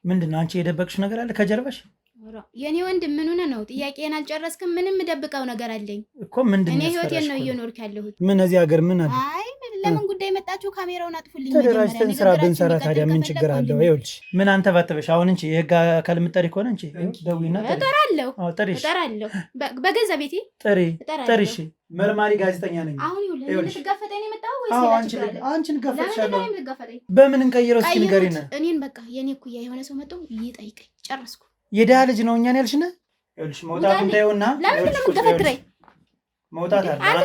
ምንድነው አንቺ የደበቅሽ ነገር አለ ከጀርባሽ? የኔ ወንድም ምን ሆነ ነው? ጥያቄን አልጨረስክም? ምንም ደብቀው ነገር አለኝ እኮ ምንድነው? እኔ ህይወቴን ነው እየኖርኩ ያለሁት። ምን እዚህ ሀገር ምን አለ? አይ ለምን ጉዳይ መጣችሁ? ካሜራውን አጥፉልኝ። ተደራጅተን ስራ ብንሰራ ታዲያ ምን ችግር አለው? ይኸውልሽ ምን አንተ ባተበሽ አሁን እንጂ የህግ አካል የምትጠሪ ከሆነ እንጂ ደውይና እጠራለሁ። በገዛ ቤቴ ጥሪ። እሺ መርማሪ ጋዜጠኛ ነኝ። አሁን ይኸውልሽ ልትጋፈጠኝ ነው የመጣው ወይስ አንቺን ጋፈጥሻለሁ? በምን እንቀይረው እስኪ ንገሪና። እኔን በቃ የኔ እኩያ የሆነ ሰው መጥቶ ይጠይቀኝ። ጨረስኩ። የደሃ ልጅ ነው እኛን ያልሽነ። ይኸውልሽ መውጣት እንዳይውና ለምን ነው የምትገፈትረኝ? መውጣት አለ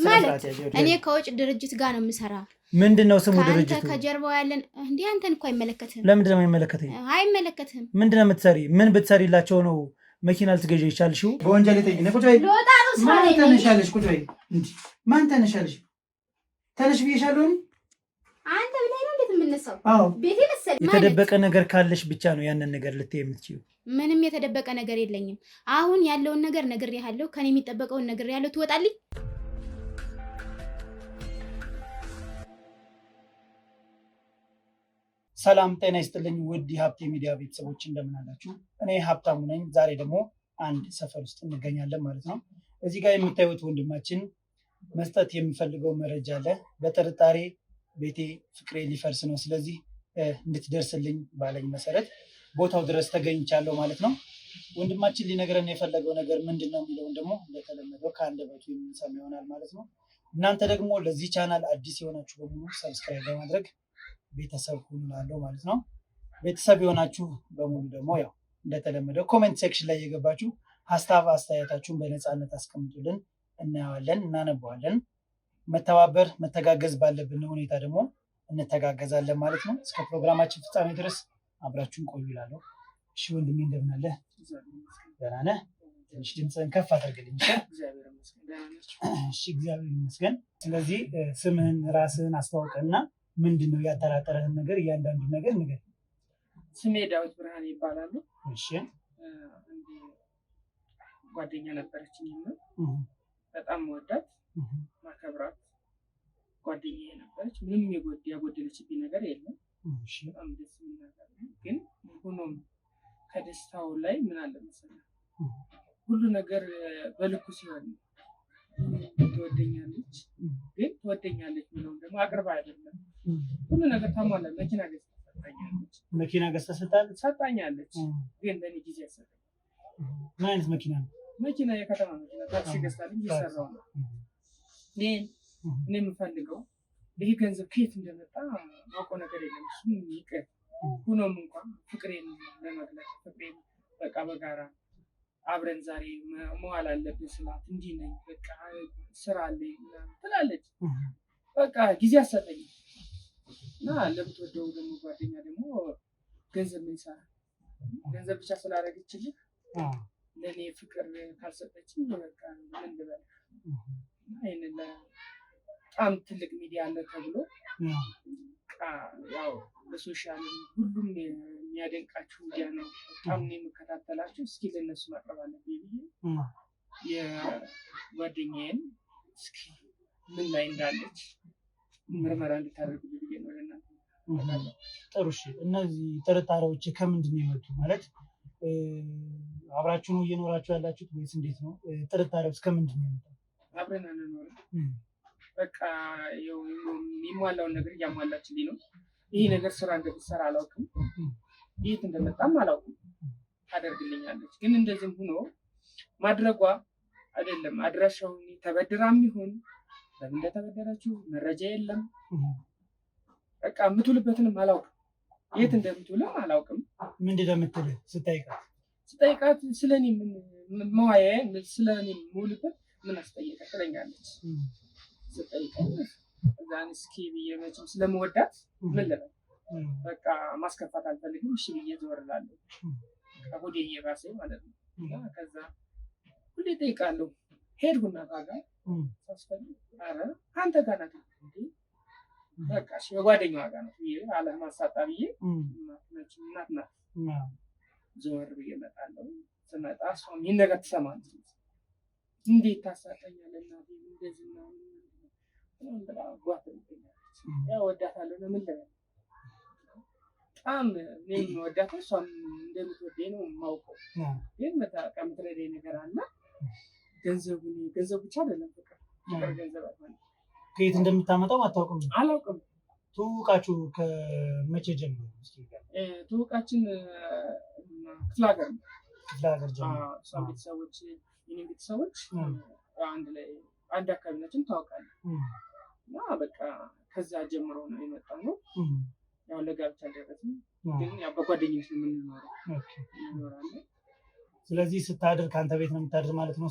ማለት እኔ ከውጭ ድርጅት ጋር ነው የምሰራ። ምንድነው ስሙ ድርጅቱ? አንተ ከጀርባው ያለን እንዴ? አንተን እኮ አይመለከትህም። ለምንድን ነው የማይመለከተኝ? አይመለከትህም። ምንድነው የምትሰሪ? ምን ብትሰሪላቸው ነው መኪና ልትገዢ ይቻልሽው? በወንጀል የተይነ ቁጭ በይ። ማን ተነሻለሽ? ቁጭ በይ። እንዴ ማን ተነሻለሽ? ተነሽ ብዬሻለሁ። አንተ ብለህ ነው እንዴት የምነሳው? ቤቴ መሰለኝ። የተደበቀ ነገር ካለሽ ብቻ ነው ያንን ነገር ልትይ የምትችይው። ምንም የተደበቀ ነገር የለኝም። አሁን ያለውን ነገር ነግሬሃለሁ። ከኔ የሚጠበቀውን ነግሬሃለሁ። ትወጣልኝ። ሰላም ጤና ይስጥልኝ ውድ የሀብቴ ሚዲያ ቤተሰቦች እንደምን አላችሁ? እኔ ሀብታሙ ነኝ። ዛሬ ደግሞ አንድ ሰፈር ውስጥ እንገኛለን ማለት ነው። እዚህ ጋር የምታዩት ወንድማችን መስጠት የሚፈልገው መረጃ አለ። በጥርጣሬ ቤቴ ፍቅሬ ሊፈርስ ነው፣ ስለዚህ እንድትደርስልኝ ባለኝ መሰረት ቦታው ድረስ ተገኝቻለሁ ማለት ነው። ወንድማችን ሊነግረን የፈለገው ነገር ምንድን ነው የሚለውን ደግሞ እንደተለመደው ከአንደበቱ የምንሰማ ይሆናል ማለት ነው። እናንተ ደግሞ ለዚህ ቻናል አዲስ የሆናችሁ በሙሉ ሰብስክራይብ በማድረግ ቤተሰብ ሁኑ እላለሁ ማለት ነው። ቤተሰብ የሆናችሁ በሙሉ ደግሞ ያው እንደተለመደው ኮሜንት ሴክሽን ላይ የገባችሁ ሀሳብ አስተያየታችሁን በነፃነት አስቀምጡልን፣ እናየዋለን፣ እናነበዋለን። መተባበር መተጋገዝ ባለብን ሁኔታ ደግሞ እንተጋገዛለን ማለት ነው። እስከ ፕሮግራማችን ፍጻሜ ድረስ አብራችሁን ቆዩ እላለሁ። እሺ ወንድሜ እንደምን አለ? ደህና ነህ? ትንሽ ድምፅህን ከፍ አድርግልኝ። እሺ እግዚአብሔር ይመስገን። ስለዚህ ስምህን ራስህን አስተዋውቀና ምንድን ነው ያጠራጠረህን ነገር እያንዳንዱ ነገር ንገር። ስሜ ዳዊት ብርሃን ይባላሉ። እሺ ጓደኛ ነበረችኝ እና በጣም ወዳት ማከብራት ጓደኛዬ ነበረች። ምንም ያጎደለችብኝ ነገር የለም። በጣም ደስ የሚል ነገር ነው። ግን ሆኖም ከደስታው ላይ ምን አለ መሰለህ ሁሉ ነገር በልኩ ሲሆን ትወደኛለች፣ ግን ትወደኛለች ብለውም ደግሞ አቅርባ አይደለም ሁሉ ነገር ታሟላ። መኪና ገዝታ ሰጣኛለች፣ ግን ለእኔ ጊዜ አሰጠኝ። ምን አይነት መኪና ነው? መኪና የከተማ መኪና ታክሲ ገዝታልኝ እየሰራሁ ነው። እኔ የምፈልገው ይሄ ገንዘብ ከየት እንደመጣ ማውቀው ነገር የለም። እሱም ይቅር ሆኖም እንኳን ፍቅሬን ለመግለጽ ፍቅሬን በቃ በጋራ አብረን ዛሬ መዋል አለብን ስላት እንዲህ ነኝ በቃ ስራ አለኝ ትላለች። በቃ ጊዜ አሰጠኝ እና ለምትወደው ደግሞ ጓደኛ ደግሞ ገንዘብ ምን ይሰራል? ገንዘብ ብቻ ስላደረገችልህ ለእኔ ፍቅር ካልሰጠችኝ በቃ ምን ልበል። ይህንን በጣም ትልቅ ሚዲያ አለ ተብሎ ያው በሶሻል ሁሉም የሚያደንቃችሁ ሚዲያ ነው። በጣም የምከታተላችሁ። እስኪ ለእነሱ ማቅረብ አለብኝ ብዬ የጓደኛዬን እስኪ ምን ላይ እንዳለች ምርመራ እንድታደርጉ ብዬ ነው ለእናንተ። ጥሩ እሺ። እነዚህ ጥርጣሬዎች ከምንድን ነው የመጡ? ማለት አብራችሁ ነው እየኖራችሁ ያላችሁት ወይስ እንዴት ነው? ጥርጣሬዎች ከምንድን ነው የመጣው? አብረን አንኖርም። በቃ የሚሟላውን ነገር እያሟላችልኝ ነው። ይህ ነገር ስራ እንደምትሰራ አላውቅም፣ የት እንደመጣም አላውቅም። ታደርግልኛለች፣ ግን እንደዚህም ሆኖ ማድረጓ አይደለም አድራሻውን ተበድራም ይሁን ለምን እንደተበደረችው መረጃ የለም። በቃ የምትውልበትንም አላውቅም፣ የት እንደምትውልም አላውቅም። ምንድን ነው የምትውል? ስጠይቃት ስለኔ መዋያ ስለኔ የምውልበት ምን አስጠየቀ ትለኛለች። ስጠይቀኝ እዛን እስኪ ብዬ መቼም ስለምወዳት ምን ልበል በቃ ማስከፋት አልፈልግም። እሺ ብዬ ዞር እላለሁ። ከሆዴ እየባሰኝ ማለት ነው። ከዛ ሁሌ እጠይቃለሁ። ሄድኩና ጋር ሳስፈልግ ኧረ አንተ ጋር ናት እንዴ? በቃ እሺ በጓደኛዋ ጋር ናት ብዬ አለማሳጣ ብዬ እናት ናት ዞር ብዬ እመጣለሁ። ስመጣ እሷም ይህን ነገር ትሰማለች። እንዴት ታሳጠኛለህ እናቴ እንደዚህ ነው ወዳታለሁ። ለምን ልበል በጣም እኔም የምወዳት እሷም እንደምትወደኝ ነው የማውቀው። ግን በቃ የምትረዳኝ ነገር አለ። ገንዘብ ብቻ አይደለም ፍቅር ገንዘብ አይሆንም። ከየት እንደምታመጣው አላውቅም። ትውውቃችሁ ከመቼ ጀምሮ? ትውውቃችን ክፍለ ሀገር ነው። ክፍለ ሀገር ጀምሮ እሷም ቤተሰቦች የእኔም ቤተሰቦች አንድ አካባቢ ናችን፣ ታውቃለህ። እና በቃ ከዛ ጀምሮ ነው የመጣነው። ያው ለጋብቻ አልደረስንም፣ ግን ያው በጓደኝነት ነው የምንኖረው እንኖራለን። ስለዚህ ስታድር ከአንተ ቤት ነው የምታድር ማለት ነው?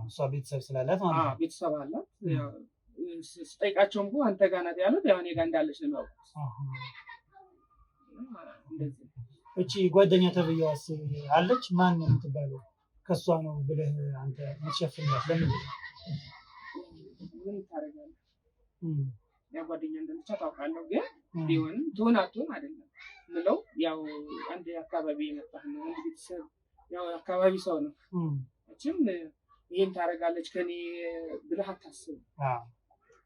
እሷ ቤተሰብ ስላላት ማለት ነው? ቤተሰብ አላት። ስጠይቃቸውም እኮ አንተ ጋር ናት ያሉት፣ ያው እኔ ጋር እንዳለች ነው የሚያውቁት። እቺ ጓደኛ ተብዬዋስ አለች? ማን ነው የምትባለው? ከእሷ ነው ብለህ አንተ የምትሸፍንላት ለምንድን ነው? ምን ታደርጋለህ? ያው ጓደኛ እንደምቻ ታውቃለሁ፣ ግን ቢሆንም ትሆን አትሆን አይደለም ምለው። ያው አንድ አካባቢ የመጣህ ነው፣ አንድ ቤተሰብ ያው አካባቢ ሰው ነው። እችም ይህን ታደርጋለች ከኔ ብለህ አታስብም።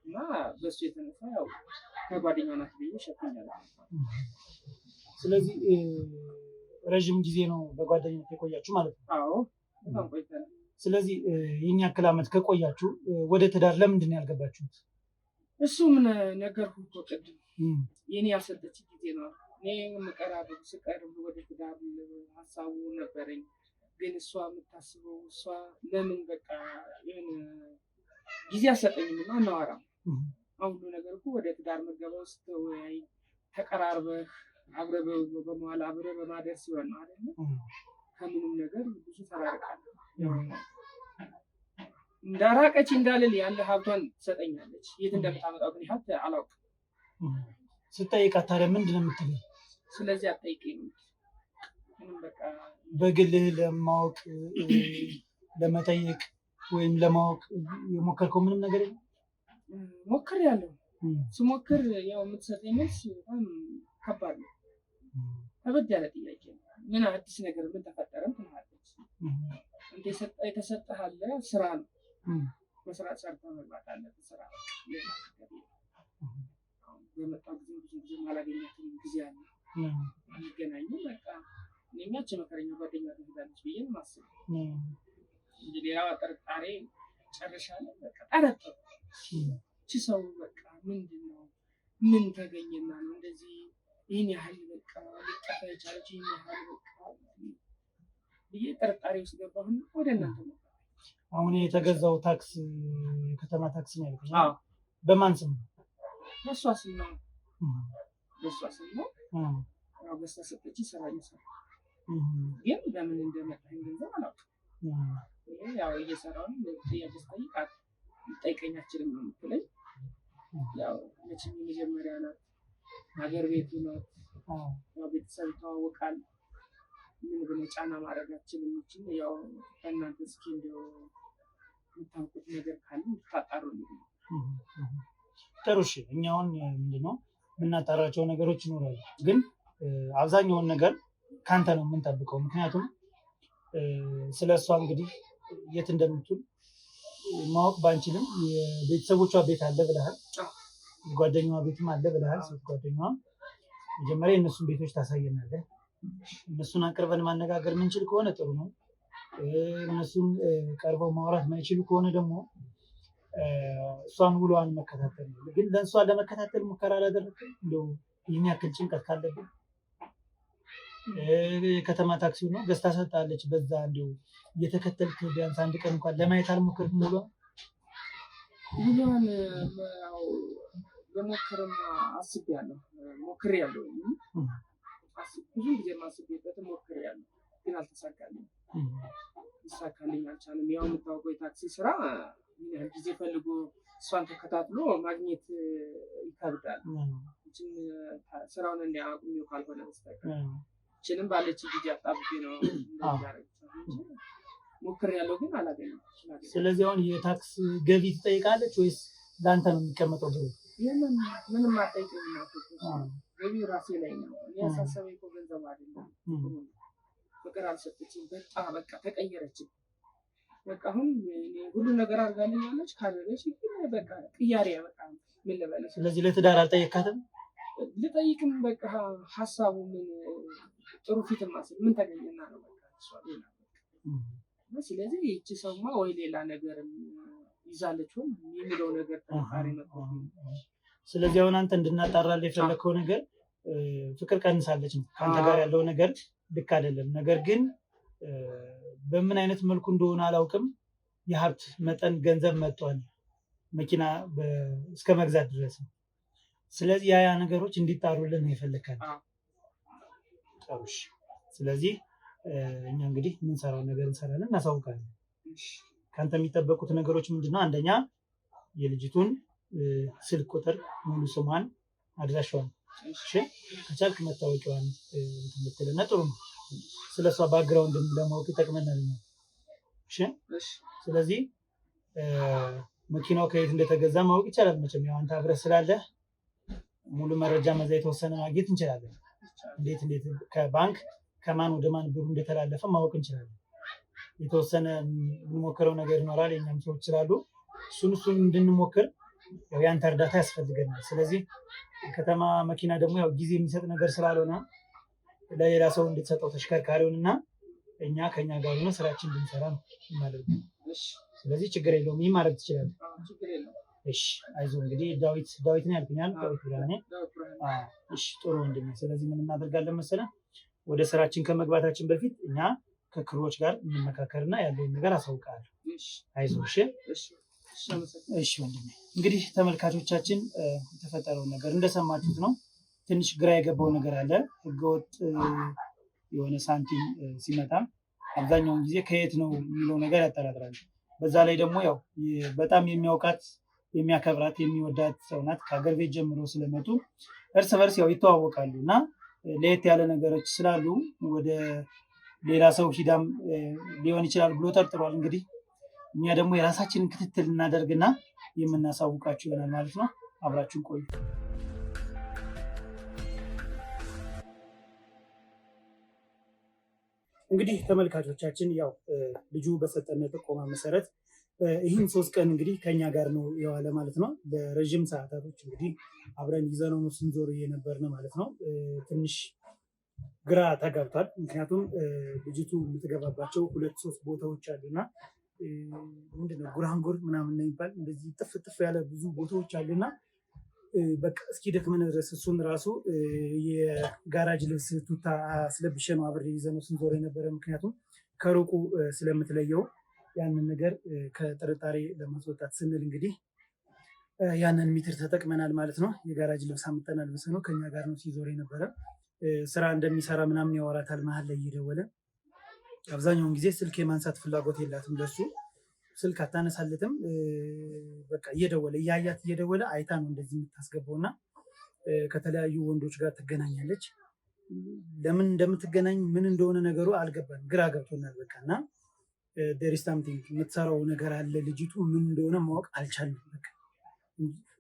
እና በሱ የተነሳ ያው ከጓደኛ ናት ብዬ ሸፍኛለሁ። ስለዚህ ረዥም ጊዜ ነው በጓደኝነት የቆያችሁ ማለት ነው? አዎ በጣም ቆይተናል። ስለዚህ ይህን ያክል ዓመት ከቆያችሁ ወደ ትዳር ለምንድን ነው ያልገባችሁት? እሱ ምን ነገርኩህ እኮ ቅድም፣ የኔ ያልሰጠች ጊዜ ነው። እኔ ስቀርብ ወደ ትዳር ሀሳቡ ነበረኝ፣ ግን እሷ የምታስበው እሷ ለምን በቃ የሆነ ጊዜ አሰጠኝም እና አናወራም። አሁን ሁሉ ነገር እኮ ወደ ትዳር መገባው ስትወያይ ተቀራርበህ አብረህ በመዋል አብረህ በማደር ሲሆን ነው አይደለ? ከምንም ነገር ብዙ ተራርቃለህ። እንዳራቀች እንዳልል ያለ ሀብቷን ትሰጠኛለች። የት እንደምታመጣው ግን ሀብት አላውቅም። ስጠይቃት ታዲያ ምንድን ነው የምትለው? ስለዚህ አትጠይቀኝ። ምንም በቃ በግልህ ለማወቅ ለመጠየቅ ወይም ለማወቅ የሞከርከው ምንም ነገር የለም? ሞክሬያለሁ። ስሞክር ያው የምትሰጠኝ መልስ በጣም ከባድ ነው። ከበድ ያለ ጥያቄ ነው። ምን አዲስ ነገር ምን ተፈጠረም ትላለች። አንተ የተሰጠህ አለ ስራ ነው፣ መስራት ሰርተህ መግባት አለብህ። ስራ በመጣው ጊዜ ብዙ ጊዜ ማላገኛትም ጊዜ አለ የሚገናኙ በቃ እኛች መከረኛ ጓደኛ ትሄዳለች ብዬ ነው የማስበው እንጂ ሌላዋ ጥርጣሬ ጨርሻለሁ። በቃ ጠረጠሩ እቺ ሰው በቃ ምንድን ነው ምን ተገኘና ነው እንደዚህ ይህን ያህል በቃ ሊጠፋ የቻለች ይህን ያህል በቃ ብዬ ጥርጣሬ ውስጥ ገባሁና ወደ እናንተ ነው። አሁን የተገዛው ታክስ የከተማ ታክስ ነው ያልኩኝ። በማን ስም ነው? በእሷ ስም ነው። በእሷ ስም ነው። ያው ገዝታ ሰጠች፣ ስራ እየሰራ ግን በምን እንደመጣኝ ገንዘብ አላውቅም። ያው እየሰራሁ ጥያቄ ስጠይቃት ልጠይቀኝ አትችልም ነው የምትለኝ። ያው መቼም የመጀመሪያ ናት፣ ሀገር ቤቱ ናት፣ ያው ቤተሰብ ይተዋወቃል። ምን ብለህ ጫና ማድረግ አትችልም። ያው ከእናንተ እስኪ እንደው የምታውቁት ነገር ካለ ታጣሩ። ጥሩ እሺ። እኛ አሁን ምንድነው የምናጣራቸው ነገሮች ይኖራሉ፣ ግን አብዛኛውን ነገር ካንተ ነው የምንጠብቀው። ምክንያቱም ስለ እሷ እንግዲህ የት እንደምትውል ማወቅ ባንችልም የቤተሰቦቿ ቤት አለ ብለሃል፣ ጓደኛዋ ቤትም አለ ብለሃል። ሴት ጓደኛዋ መጀመሪያ የእነሱን ቤቶች ታሳየናለህ። እነሱን አቅርበን ማነጋገር የምንችል ከሆነ ጥሩ ነው። እነሱን ቀርበው ማውራት ማይችሉ ከሆነ ደግሞ እሷን ውሏን መከታተል ነው። ግን ለእሷን ለመከታተል ሙከራ አላደረግም? እንደው ይህን ያክል ጭንቀት ካለብን የከተማ ታክሲው ነው ገዝታ ሰጣለች። በዛ እንደው እየተከተልክ ቢያንስ አንድ ቀን እንኳን ለማየት አልሞከርክም? ውሏን በሞከርም አስቤያለሁ፣ ሞክሬያለሁ። ብዙ ጊዜ ማስቤበት ሞክሬያለሁ፣ ግን አልተሳካልኝም። ሊሳካልኝ አልቻለም። ያው የምታውቀው የታክሲ ስራ ምን ያህል ጊዜ ፈልጎ እሷን ተከታትሎ ማግኘት ይከብዳል። እችን ስራውን እንዲያቁሚው ካልሆነ በስተቀር እችንም ባለች ጊዜ አጣብቄ ነው ሞክሬያለሁ፣ ግን አላገኘሁም። ስለዚህ አሁን የታክስ ገቢ ትጠይቃለች ወይስ ለአንተ ነው የሚቀመጠው ብሩ? ምንም አትጠይቀኝም። ገቢው ራሴ ላይ ነው። ያሳሰበኝ እኮ ገንዘብ አይደለም። ፍቅር አልሰጠችኝ። በቃ ተቀየረችኝ። በቃ አሁን ሁሉ ነገር አድርጋልኛለች። ካደረች በቃ ቅያሬ በቃ ምን ልበልሽ። ስለዚህ ለትዳር አልጠየካትም? ልጠይቅም በቃ ሀሳቡ ምን ጥሩ ፊት ማስል ምን ተገኘና ነው በቃ እሷ ሌላ ስለዚህ ይቺ ሰውማ ወይ ሌላ ነገር ይዛለች ወይ የሚለው ነገር ተቃሪ ነው። ስለዚህ አሁን አንተ እንድናጣራልህ የፈለከው ነገር ፍቅር ቀንሳለች ነው ካንተ ጋር ያለው ነገር ልክ አይደለም። ነገር ግን በምን አይነት መልኩ እንደሆነ አላውቅም የሀብት መጠን ገንዘብ መጥቷል መኪና እስከ መግዛት ድረስ ነው። ስለዚህ ያ ነገሮች እንዲጣሩልን ነው የፈለካል። ስለዚህ እኛ እንግዲህ የምንሰራው ነገር እንሰራለን እናሳውቃለን። ካንተ የሚጠበቁት ነገሮች ምንድነው? አንደኛ የልጅቱን ስልክ ቁጥር ሙሉ ስሟን አድራሻዋን ከቻልክ መታወቂያዋን የምትልና ጥሩ ነው። ስለሷ ባክግራውንድ ለማወቅ ይጠቅመናል። ስለዚህ መኪናው ከየት እንደተገዛ ማወቅ ይቻላል። መቼም ያው አንተ አብረህ ስላለህ ሙሉ መረጃ መዛ የተወሰነ ማግኘት እንችላለን። እንዴት ከባንክ ከማን ወደ ማን ብሩ እንደተላለፈ ማወቅ እንችላለን። የተወሰነ የምንሞክረው ነገር ይኖራል። የኛም ሰዎች ስላሉ እሱን እንድንሞክር ያንተ እርዳታ ያስፈልገናል። ስለዚህ ከተማ መኪና ደግሞ ያው ጊዜ የሚሰጥ ነገር ስላልሆነ ለሌላ ሰው እንድትሰጠው ተሽከርካሪውንና እኛ ከኛ ጋር ሆነ ስራችን እንድንሰራ ነው ማለት ነው። ስለዚህ ችግር የለውም። ይህ ማድረግ ትችላለህ። እሺ አይዞህ። እንግዲህ ዳዊት ነው ያልኩኛል። ዳዊት ብርሃኔ። እሺ ጥሩ ወንድሜ። ስለዚህ ምን እናደርጋለን መሰለህ? ወደ ስራችን ከመግባታችን በፊት እኛ ከክሮች ጋር እንመካከርና ያለውን ነገር አሳውቃለሁ። አይዞህ። እሺ ወንድሜ። እንግዲህ ተመልካቾቻችን የተፈጠረውን ነገር እንደሰማችሁት ነው። ትንሽ ግራ የገባው ነገር አለ። ህገወጥ የሆነ ሳንቲም ሲመጣ አብዛኛውን ጊዜ ከየት ነው የሚለው ነገር ያጠራጥራል። በዛ ላይ ደግሞ ያው በጣም የሚያውቃት የሚያከብራት የሚወዳት ሰው ናት። ከሀገር ቤት ጀምሮ ስለመጡ እርስ በርስ ያው ይተዋወቃሉ እና ለየት ያለ ነገሮች ስላሉ ወደ ሌላ ሰው ሂዳም ሊሆን ይችላል ብሎ ጠርጥሯል። እንግዲህ እኛ ደግሞ የራሳችንን ክትትል እናደርግና የምናሳውቃችሁ ይሆናል ማለት ነው። አብራችሁን ቆዩ። እንግዲህ ተመልካቾቻችን ያው ልጁ በሰጠን ጥቆማ መሰረት ይህን 3 ቀን እንግዲህ ከኛ ጋር ነው የዋለ ማለት ነው። በረዥም ሰዓታቶች እንግዲህ አብረን ይዘነው ስንዞር የነበርን ማለት ነው። ትንሽ ግራ ተጋብቷል። ምክንያቱም ልጅቱ የምትገባባቸው 2-3 ቦታዎች አሉና ምንድነው ጉራንጉር ምናምን የሚባል እንደዚህ ጥፍ ያለ ብዙ ቦታዎች አሉና በቃ እስኪ ደክመን ድረስ እሱን ራሱ የጋራጅ ልብስ ቱታ አስለብሼ ነው አብሬ ይዘነው ስንዞር የነበረ። ምክንያቱም ከሩቁ ስለምትለየው ያንን ነገር ከጥርጣሬ ለማስወጣት ስንል እንግዲህ ያንን ሜትር ተጠቅመናል ማለት ነው። የጋራጅ ልብስ አምጥተን አልብሰ ነው ከኛ ጋር ነው ሲዞር የነበረ። ስራ እንደሚሰራ ምናምን ያወራታል መሀል ላይ እየደወለ። አብዛኛውን ጊዜ ስልክ የማንሳት ፍላጎት የላትም ለሱ። ስልክ አታነሳለትም። በቃ እየደወለ እያያት እየደወለ አይታ ነው እንደዚህ የምታስገባው እና ከተለያዩ ወንዶች ጋር ትገናኛለች። ለምን እንደምትገናኝ ምን እንደሆነ ነገሩ አልገባን፣ ግራ ገብቶናል። በቃ እና ዴር ኢዝ ሳምቲንግ የምትሰራው ነገር አለ። ልጅቱ ምን እንደሆነ ማወቅ አልቻልንም። በቃ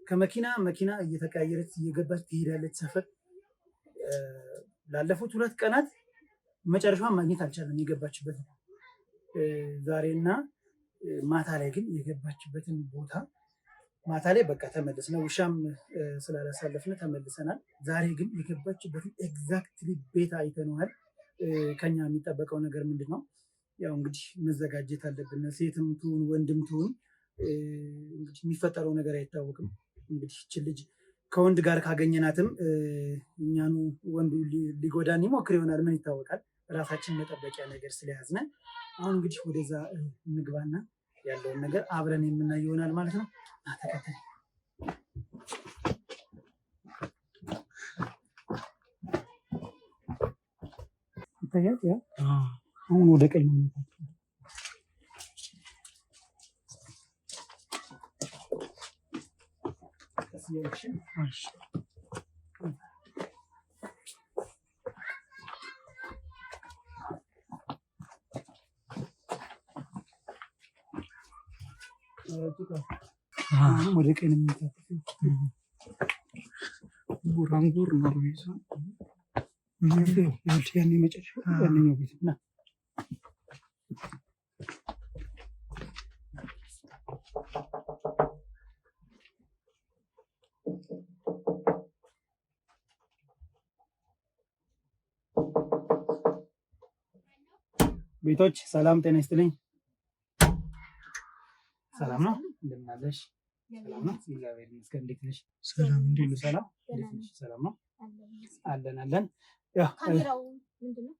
ከመኪና መኪና እየተቀያየረች እየገባች ትሄዳለች ሰፈር። ላለፉት 2 ቀናት መጨረሻዋን ማግኘት አልቻለም የገባችበት ዛሬና ማታ ላይ ግን የገባችበትን ቦታ ማታ ላይ በቃ ተመልሰናል። ውሻም ስላላሳለፍን ተመልሰናል። ዛሬ ግን የገባችበትን ኤግዛክትሊ ቤት አይተነዋል። ከኛ የሚጠበቀው ነገር ምንድን ነው? ያው እንግዲህ መዘጋጀት አለብን። ሴትም ትሁን ወንድም ትሁን እንግዲህ የሚፈጠረው ነገር አይታወቅም። እንግዲህ ይህች ልጅ ከወንድ ጋር ካገኘናትም እኛኑ ወንዱ ሊጎዳን ይሞክር ይሆናል። ምን ይታወቃል? ራሳችን መጠበቂያ ነገር ስለያዝነ አሁን እንግዲህ ወደዛ እንግባና ያለውን ነገር አብረን የምናይ ይሆናል ማለት ነው። ተከተል። ይታያል። ያ አሁን ወደ ቀኝ ነው። ወደ ቀኝ ጉራንጉር ነው የሚይዘው። ያኔ መጨረሻ ያንኛው ቤት ና ቤቶች ሰላም ጤና ይስጥልኝ። ሰላም ነው? እንደምን አለሽ? ሰላም ነው? እግዚአብሔር ይመስገን። እንዴት ነሽ? ሰላም እንዴት ነው? ሰላም እንዴት ነሽ? ሰላም ነው? አለን። ያው ካሜራው ምንድነው?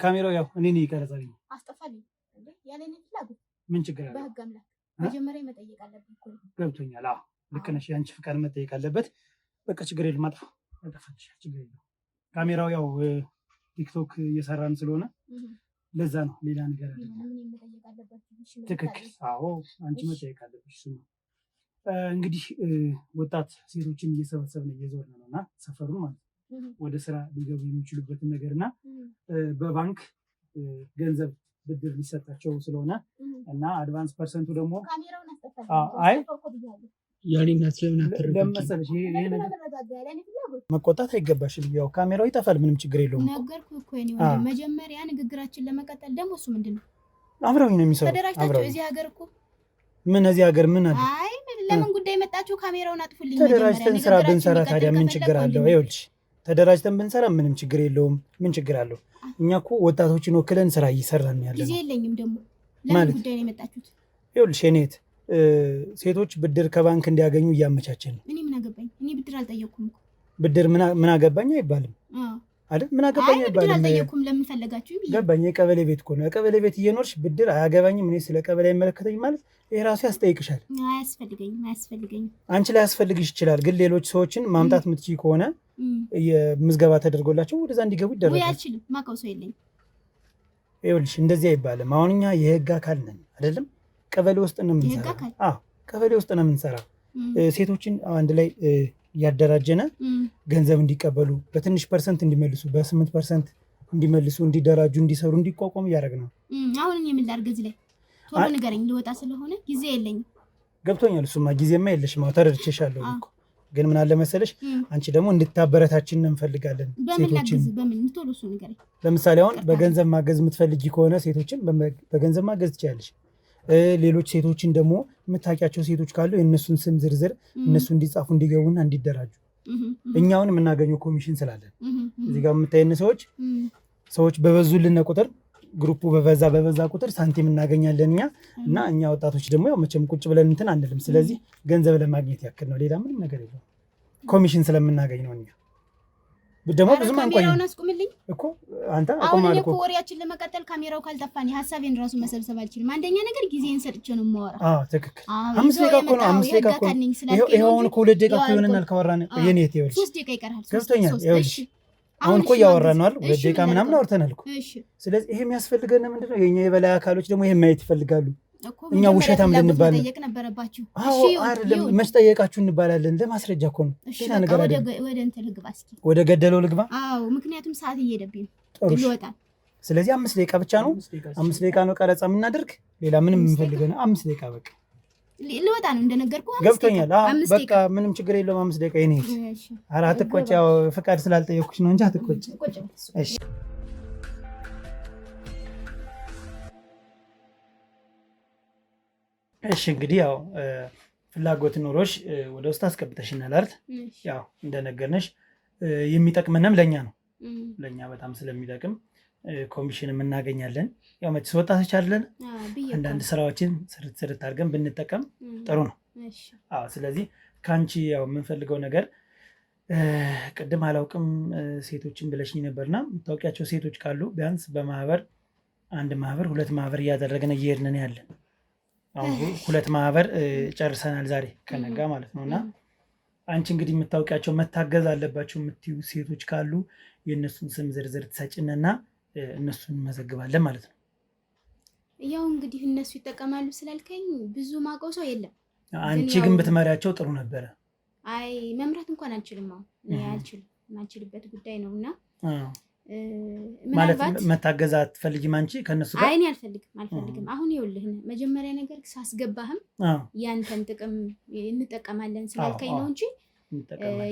ካሜራው ያው እኔ ነኝ ቀረጻልኝ። አስጠፋልኝ እንዴ? ያለኝ ፍላጎት ምን ችግር አለ? በህግ አምላክ መጀመሪያ መጠየቅ አለብኝ እኮ። ገብቶኛል። አዎ ልክ ነሽ። የአንቺ ፍቃድ መጠየቅ አለበት። በቃ ችግር የለም። አጠፋሽ ችግር የለም። ካሜራው ያው ቲክቶክ እየሰራን ስለሆነ ለዛ ነው፣ ሌላ ነገር አይደለም። ትክክል። አዎ አንቺ መጠየቅ አለብሽ። እሱ ነው እንግዲህ ወጣት ሴቶችን እየሰበሰብን እየዞርን ነው እና ሰፈሩን ማለት ነው ወደ ስራ ሊገቡ የሚችሉበትን ነገር እና በባንክ ገንዘብ ብድር ሊሰጣቸው ስለሆነ እና አድቫንስ ፐርሰንቱ ደግሞ አይ ያኔ እናት ለምን መሰለሽ ይሄ ነገር መቆጣት አይገባሽም። ያው ካሜራው ይጠፋል፣ ምንም ችግር የለውም። ነገርኩህ እኮ እኔ መጀመሪያ ንግግራችን ለመቀጠል ደግሞ እሱ ምንድነው አብረውኝ ነው የሚሰሩት። ተደራጅታችሁ እዚህ ሀገር እኮ ምን እዚህ ሀገር ምን አለ? አይ ለምን ጉዳይ መጣችሁ? ካሜራውን አጥፉልኝ። ተደራጅተን ስራ ብንሰራ ታዲያ ምን ችግር አለው? ይኸውልሽ ተደራጅተን ብንሰራ ምንም ችግር የለውም። ምን ችግር አለው? እኛ እኮ ወጣቶችን ወክለን ስራ እየሰራን ያለ ነው። ጊዜ የለኝም ደግሞ ለምን ጉዳይ ነው የመጣችሁት? ይኸውልሽ እኔት ሴቶች ብድር ከባንክ እንዲያገኙ እያመቻቸን ነው። እኔ ምን አገባኝ? እኔ ብድር አልጠየቅኩም እኮ። ብድር ምን አገባኝ አይባልም አይደል? ምን አገባኝ አይባልም። ብድር አልጠየቅኩም። ለምን ፈለጋችሁ? ገባኝ። የቀበሌ ቤት እኮ ነው። የቀበሌ ቤት እየኖርሽ ብድር አያገባኝም፣ እኔ ስለ ቀበሌ አይመለከተኝም ማለት ይሄ ራሱ ያስጠይቅሻል። አያስፈልገኝም። አንቺ ላይ ያስፈልግሽ ይችላል፣ ግን ሌሎች ሰዎችን ማምጣት የምትችይ ከሆነ የምዝገባ ተደርጎላቸው ወደዛ እንዲገቡ ይደረጋል። ወይ አልችልም፣ ማውቀው ሰው የለኝም። ይኸውልሽ እንደዚህ አይባልም። አሁን እኛ የህግ አካል ነን አይደለም? ቀበሌ ውስጥ ነው የምንሰራው። ቀበሌ ውስጥ ነው የምንሰራው። ሴቶችን አንድ ላይ ያደራጀነ ገንዘብ እንዲቀበሉ በትንሽ ፐርሰንት እንዲመልሱ በ8% እንዲመልሱ እንዲደራጁ እንዲሰሩ እንዲቋቋሙ እያደረግን ነው። አሁን እኔ ምን ላድርግ? እዚህ ላይ ቶሎ ንገረኝ፣ ልወጣ ስለሆነ ጊዜ የለኝም። ገብቶኛል። እሱማ ጊዜማ የለሽም። ተረድቼሻለሁ እኮ ግን ምን አለ መሰለሽ አንቺ ደግሞ እንድታበረታችን እንፈልጋለን። ሴቶችን በምን ቶሎ እሱ ንገረኝ። ለምሳሌ አሁን በገንዘብ ማገዝ የምትፈልጊ ከሆነ ሴቶችን በገንዘብ ማገዝ ትችላለሽ። ሌሎች ሴቶችን ደግሞ የምታውቂያቸው ሴቶች ካሉ የእነሱን ስም ዝርዝር እነሱ እንዲጻፉ እንዲገቡና እንዲደራጁ እኛውን የምናገኘው ኮሚሽን ስላለን እዚህ ጋር የምታየን ሰዎች በበዙልን ቁጥር ግሩፑ በበዛ ቁጥር ሳንቲም እናገኛለን እኛ እና እኛ ወጣቶች ደግሞ ያው መቼም ቁጭ ብለን እንትን አንልም። ስለዚህ ገንዘብ ለማግኘት ያክል ነው፣ ሌላ ምንም ነገር የለውም። ኮሚሽን ስለምናገኝ ነው። እኛ ደግሞ ብዙም አንቆይም እኮ አንተ አሁን እኔ እኮ ወሬያችን ለመቀጠል ካሜራው ካልጠፋኝ ሀሳቤን ራሱ መሰብሰብ አልችልም። አንደኛ ነገር ጊዜን ሰጥቼ ነው የማወራው። ትክክል። 5 ደቂቃ እኮ ነው። 5 ደቂቃ እኮ ነው። ይሄውን እኮ 2 ደቂቃ እኮ ይሆነናል ካወራን። የኔ ይኸውልሽ 3 ደቂቃ ይቀራል። ገብቶኛል። ይኸውልሽ አሁን እኮ እያወራን ነው አይደል? 2 ደቂቃ ምናምን አውርተናል እኮ። ስለዚህ ይሄ የሚያስፈልገን ምንድነው? የኛ የበላይ አካሎች ደግሞ ይሄን ማየት ይፈልጋሉ። እኛ ውሸታም ልንባል ነው። አዎ አይደለም፣ መች ጠየቃችሁ እንባላለን። ለማስረጃ እኮ ነው። ሌላ ነገር አይደለም። ወደ እንትን ልግባ እስኪ፣ ወደ ገደለው ልግባ። አዎ ምክንያቱም ሰዓት እየሄደብኝ ነው። ይወጣል። ስለዚህ 5 ደቂቃ ብቻ ነው። 5 ደቂቃ ነው ቀረጻ የምናደርግ። ሌላ ምንም የምንፈልገው 5 ደቂቃ በቃ ልወጣ ነው እንደነገርኩህ። ገብቶኛል። በቃ ምንም ችግር የለውም። 5 ደቂቃ ይሄን ኧረ አትቆጭ። ያው ፍቃድ ስላልጠየኩሽ ነው እንጂ አትቆጭ። እሺ እሺ እንግዲህ ያው ፍላጎት ኖሮሽ ወደ ውስጥ አስገብተሽናል አይደል? ያው እንደነገርነሽ የሚጠቅመንም ለኛ ነው። ለኛ በጣም ስለሚጠቅም ኮሚሽን እናገኛለን። ያው መቼስ ወጣቶች አይደለን፣ አንዳንድ ስራዎችን ስርት አድርገን ብንጠቀም ጥሩ ነው። አዎ ስለዚህ ከአንቺ ያው የምንፈልገው ነገር ቅድም አላውቅም ሴቶችን ብለሽኝ ነበርና የምታውቂያቸው ሴቶች ካሉ ቢያንስ በማህበር 1 ማህበር 2 ማህበር እያደረግን እየሄድን ያለን። አሁን 2 ማህበር ጨርሰናል ዛሬ ከነጋ ማለት ነው። እና አንቺ እንግዲህ የምታውቂያቸው መታገዝ አለባቸው የምትዩ ሴቶች ካሉ የእነሱን ስም ዝርዝር ትሰጭንና እነሱን እንመዘግባለን ማለት ነው። ያው እንግዲህ እነሱ ይጠቀማሉ ስላልከኝ ብዙ ማውቀው ሰው የለም። አንቺ ግን ብትመሪያቸው ጥሩ ነበረ። አይ መምራት እንኳን አልችልም። አሁን እኔ አልችልም፣ የማልችልበት ጉዳይ ነውና ማለት መታገዝ አትፈልጊም አንቺ ከነሱ ጋር? አይ እኔ አልፈልግም። አሁን ይኸውልህ መጀመሪያ ነገር ሳስገባህም ያንተን ጥቅም እንጠቀማለን ስላልከኝ ነው እንጂ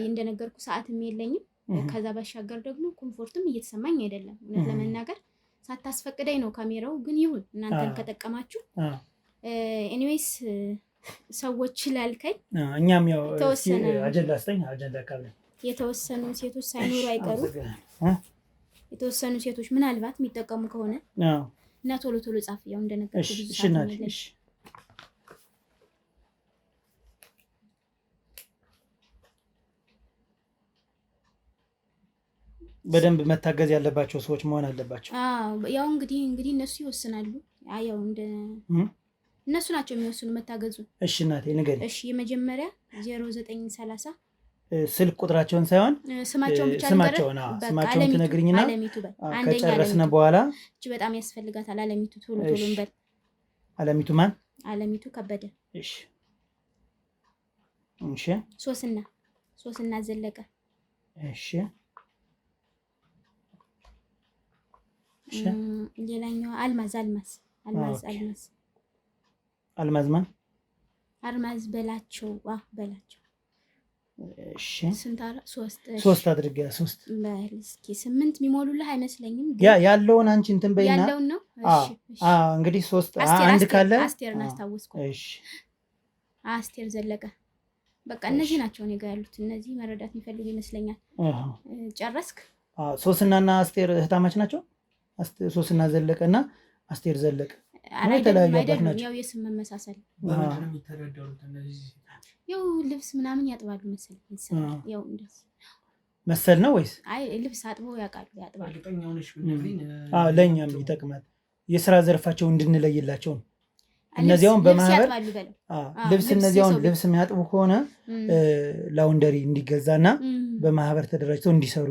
እንደነገርኩ ሰዓትም የለኝም። ከዛ ባሻገር ደግሞ ኮምፎርትም እየተሰማኝ አይደለም። እውነት ለመናገር ሳታስፈቅደኝ ነው ካሜራው። ግን ይሁን እናንተን ከጠቀማችሁ ኤኒዌይስ ሰዎች ላልከኝ እኛም ያው አጀንዳ አካባቢ የተወሰኑ ሴቶች ሳይኖሩ አይቀሩም። የተወሰኑ ሴቶች ምናልባት የሚጠቀሙ ከሆነ እና ቶሎ ቶሎ ጻፍ። ያው እንደነገርኩ ብዙ ሰዓት ነው። በደንብ መታገዝ ያለባቸው ሰዎች መሆን አለባቸው። ያው እንግዲህ እነሱ ይወስናሉ። ያው እነሱ ናቸው የሚወስኑ መታገዙ። እሺ እናቴ ንገሪ። እሺ የመጀመሪያ 0930 ስልክ ቁጥራቸውን ሳይሆን ስማቸውን ብቻ ስማቸውን ትነግሪኝና ከጨረስነ በኋላ እቺ በጣም ያስፈልጋታል። አለሚቱ ቶሎ እንበል። አለሚቱ ማን? አለሚቱ ከበደ። እሺ ሶስና ዘለቀ። እሺ ሌላኛው አልማዝ ማን? አልማዝ በላቸው። እሺ ሶስት አድርገ 3 በል እስኪ 8 የሚሞሉልህ አይመስለኝም። ያለውን አንቺ እንትን በይና ያለውን ነው። እሺ እንግዲህ 3 አንድ ካለ አስቴርን አስታወስኩ። እሺ አስቴር ዘለቀ። በቃ እነዚህ ናቸው እኔ ጋር ያሉት። እነዚህ መረዳት የሚፈልጉ ይመስለኛል። ጨረስክ? ሶስናና አስቴር እህታማች ናቸው። ሶስና ዘለቀና አስቴር ዘለቀ አይደለም። ያው የስም መመሳሰል ያው ልብስ ምናምን ያጥባሉ መሰለኝ። ያው እንደዚህ መሰል ነው ወይስ? አይ ልብስ አጥበው ያውቃሉ፣ ያጥባሉ። ለእኛም ይጠቅማል። የስራ ዘርፋቸው እንድንለይላቸው ነው። እነዚያውን በማህበር ልብስ የሚያጥቡ ከሆነ ላውንደሪ እንዲገዛና በማህበር ተደራጅተው እንዲሰሩ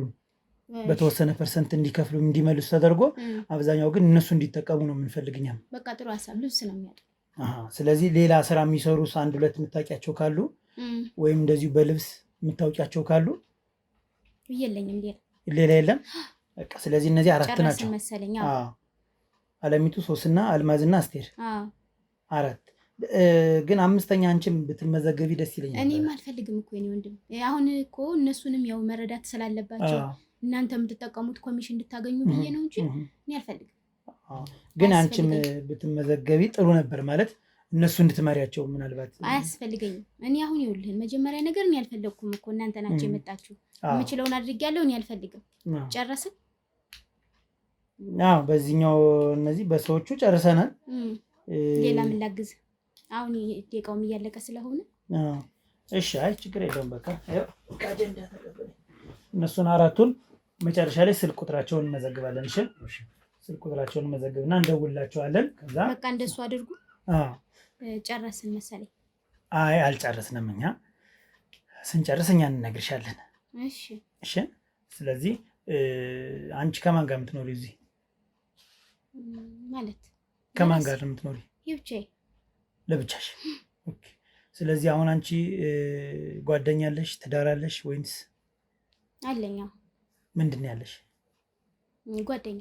በተወሰነ ፐርሰንት እንዲከፍሉ እንዲመልሱ ተደርጎ አብዛኛው ግን እነሱ እንዲጠቀሙ ነው የምንፈልግኛም። በቃ ጥሩ ሀሳብ። ልብስ ነው የሚያጥቡ። ስለዚህ ሌላ ስራ የሚሰሩ አንድ ሁለት የምታውቂያቸው ካሉ ወይም እንደዚሁ በልብስ የምታውቂያቸው ካሉ? የለኝም ሌላ የለም። በቃ ስለዚህ እነዚህ 4 ናቸው መሰለኝ። አለሚቱ፣ ሶስና፣ አልማዝና አስቴር 4። ግን 5ኛ አንቺም ብትመዘገቢ ደስ ይለኛል። እኔም አልፈልግም እኮ የኔ ወንድም። አሁን እኮ እነሱንም ያው መረዳት ስላለባቸው እናንተ የምትጠቀሙት ኮሚሽን እንድታገኙ ብዬ ነው እንጂ እኔ አልፈልግም። ግን አንቺም ብትመዘገቢ ጥሩ ነበር ማለት እነሱ እንድትመሪያቸው። ምናልባት አያስፈልገኝም። እኔ አሁን ይኸውልህ መጀመሪያ ነገር እኔ አልፈለግኩም እኮ እናንተ ናቸው የመጣችሁ። የምችለውን አድርጌያለሁ። እኔ አልፈልግም። ጨረስን? በዚህኛው እነዚህ በሰዎቹ ጨርሰናል። ሌላ ምን ላግዝ? አሁን ደቂቃውም እያለቀ ስለሆነ እሺ። አይ ችግር የለውም። በቃ አጀንዳ ተቀበል። እነሱን 4ቱን መጨረሻ ላይ ስልክ ቁጥራቸውን እንመዘግባለን። እሺ ስልክ ቁጥራቸውን እንመዘግብና እንደውላቸዋለን። ከዛ በቃ እንደሱ አድርጉ። ጨረስን መሰለኝ። አይ አልጨረስንም። እኛ ስንጨርስ እኛ እንነግርሻለን። እሺ ስለዚህ አንቺ ከማን ጋር የምትኖሪ እዚህ? ማለት ከማን ጋር የምትኖሪ? ብቻዬ። ለብቻሽ? ኦኬ። ስለዚህ አሁን አንቺ ጓደኛለሽ፣ ትዳራለሽ ወይንስ? አለኛ። ምንድን ነው ያለሽ? ጓደኛ።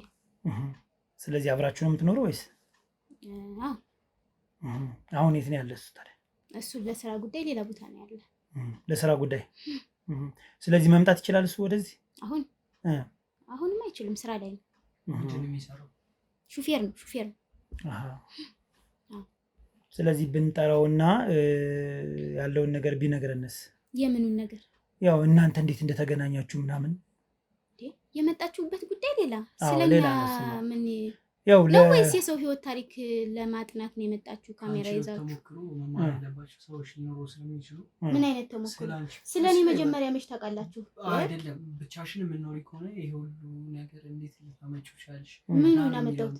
ስለዚህ አብራችሁ ነው የምትኖረው ወይስ? አሁን የት ነው ያለሽ ታዲያ? እሱ ለስራ ጉዳይ ሌላ ቦታ ነው ያለ። ለስራ ጉዳይ። ስለዚህ መምጣት ይችላል እሱ ወደዚህ? አሁንም አይችልም፣ ስራ ላይ ነው። ሹፌር ነው። ስለዚህ ብንጠራውና ያለውን ነገር ቢነግረንስ? የምኑን ነገር? ያው እናንተ እንዴት እንደተገናኛችሁ ምናምን። የመጣችሁበት ጉዳይ ሌላ፣ ስለኛ ምን ነው ወይስ የሰው ህይወት ታሪክ ለማጥናት ነው የመጣችሁ? ካሜራ ይዛችሁ ምን አይነት ተሞክሮ? ስለኔ መጀመሪያ መች ታውቃላችሁ? አይደለም ብቻሽን የምትኖሪ ከሆነ ይሄ ሁሉ ነገር እንዴት ልታመጪው ቻልሽ? ምን ሆነ አመጣሁት?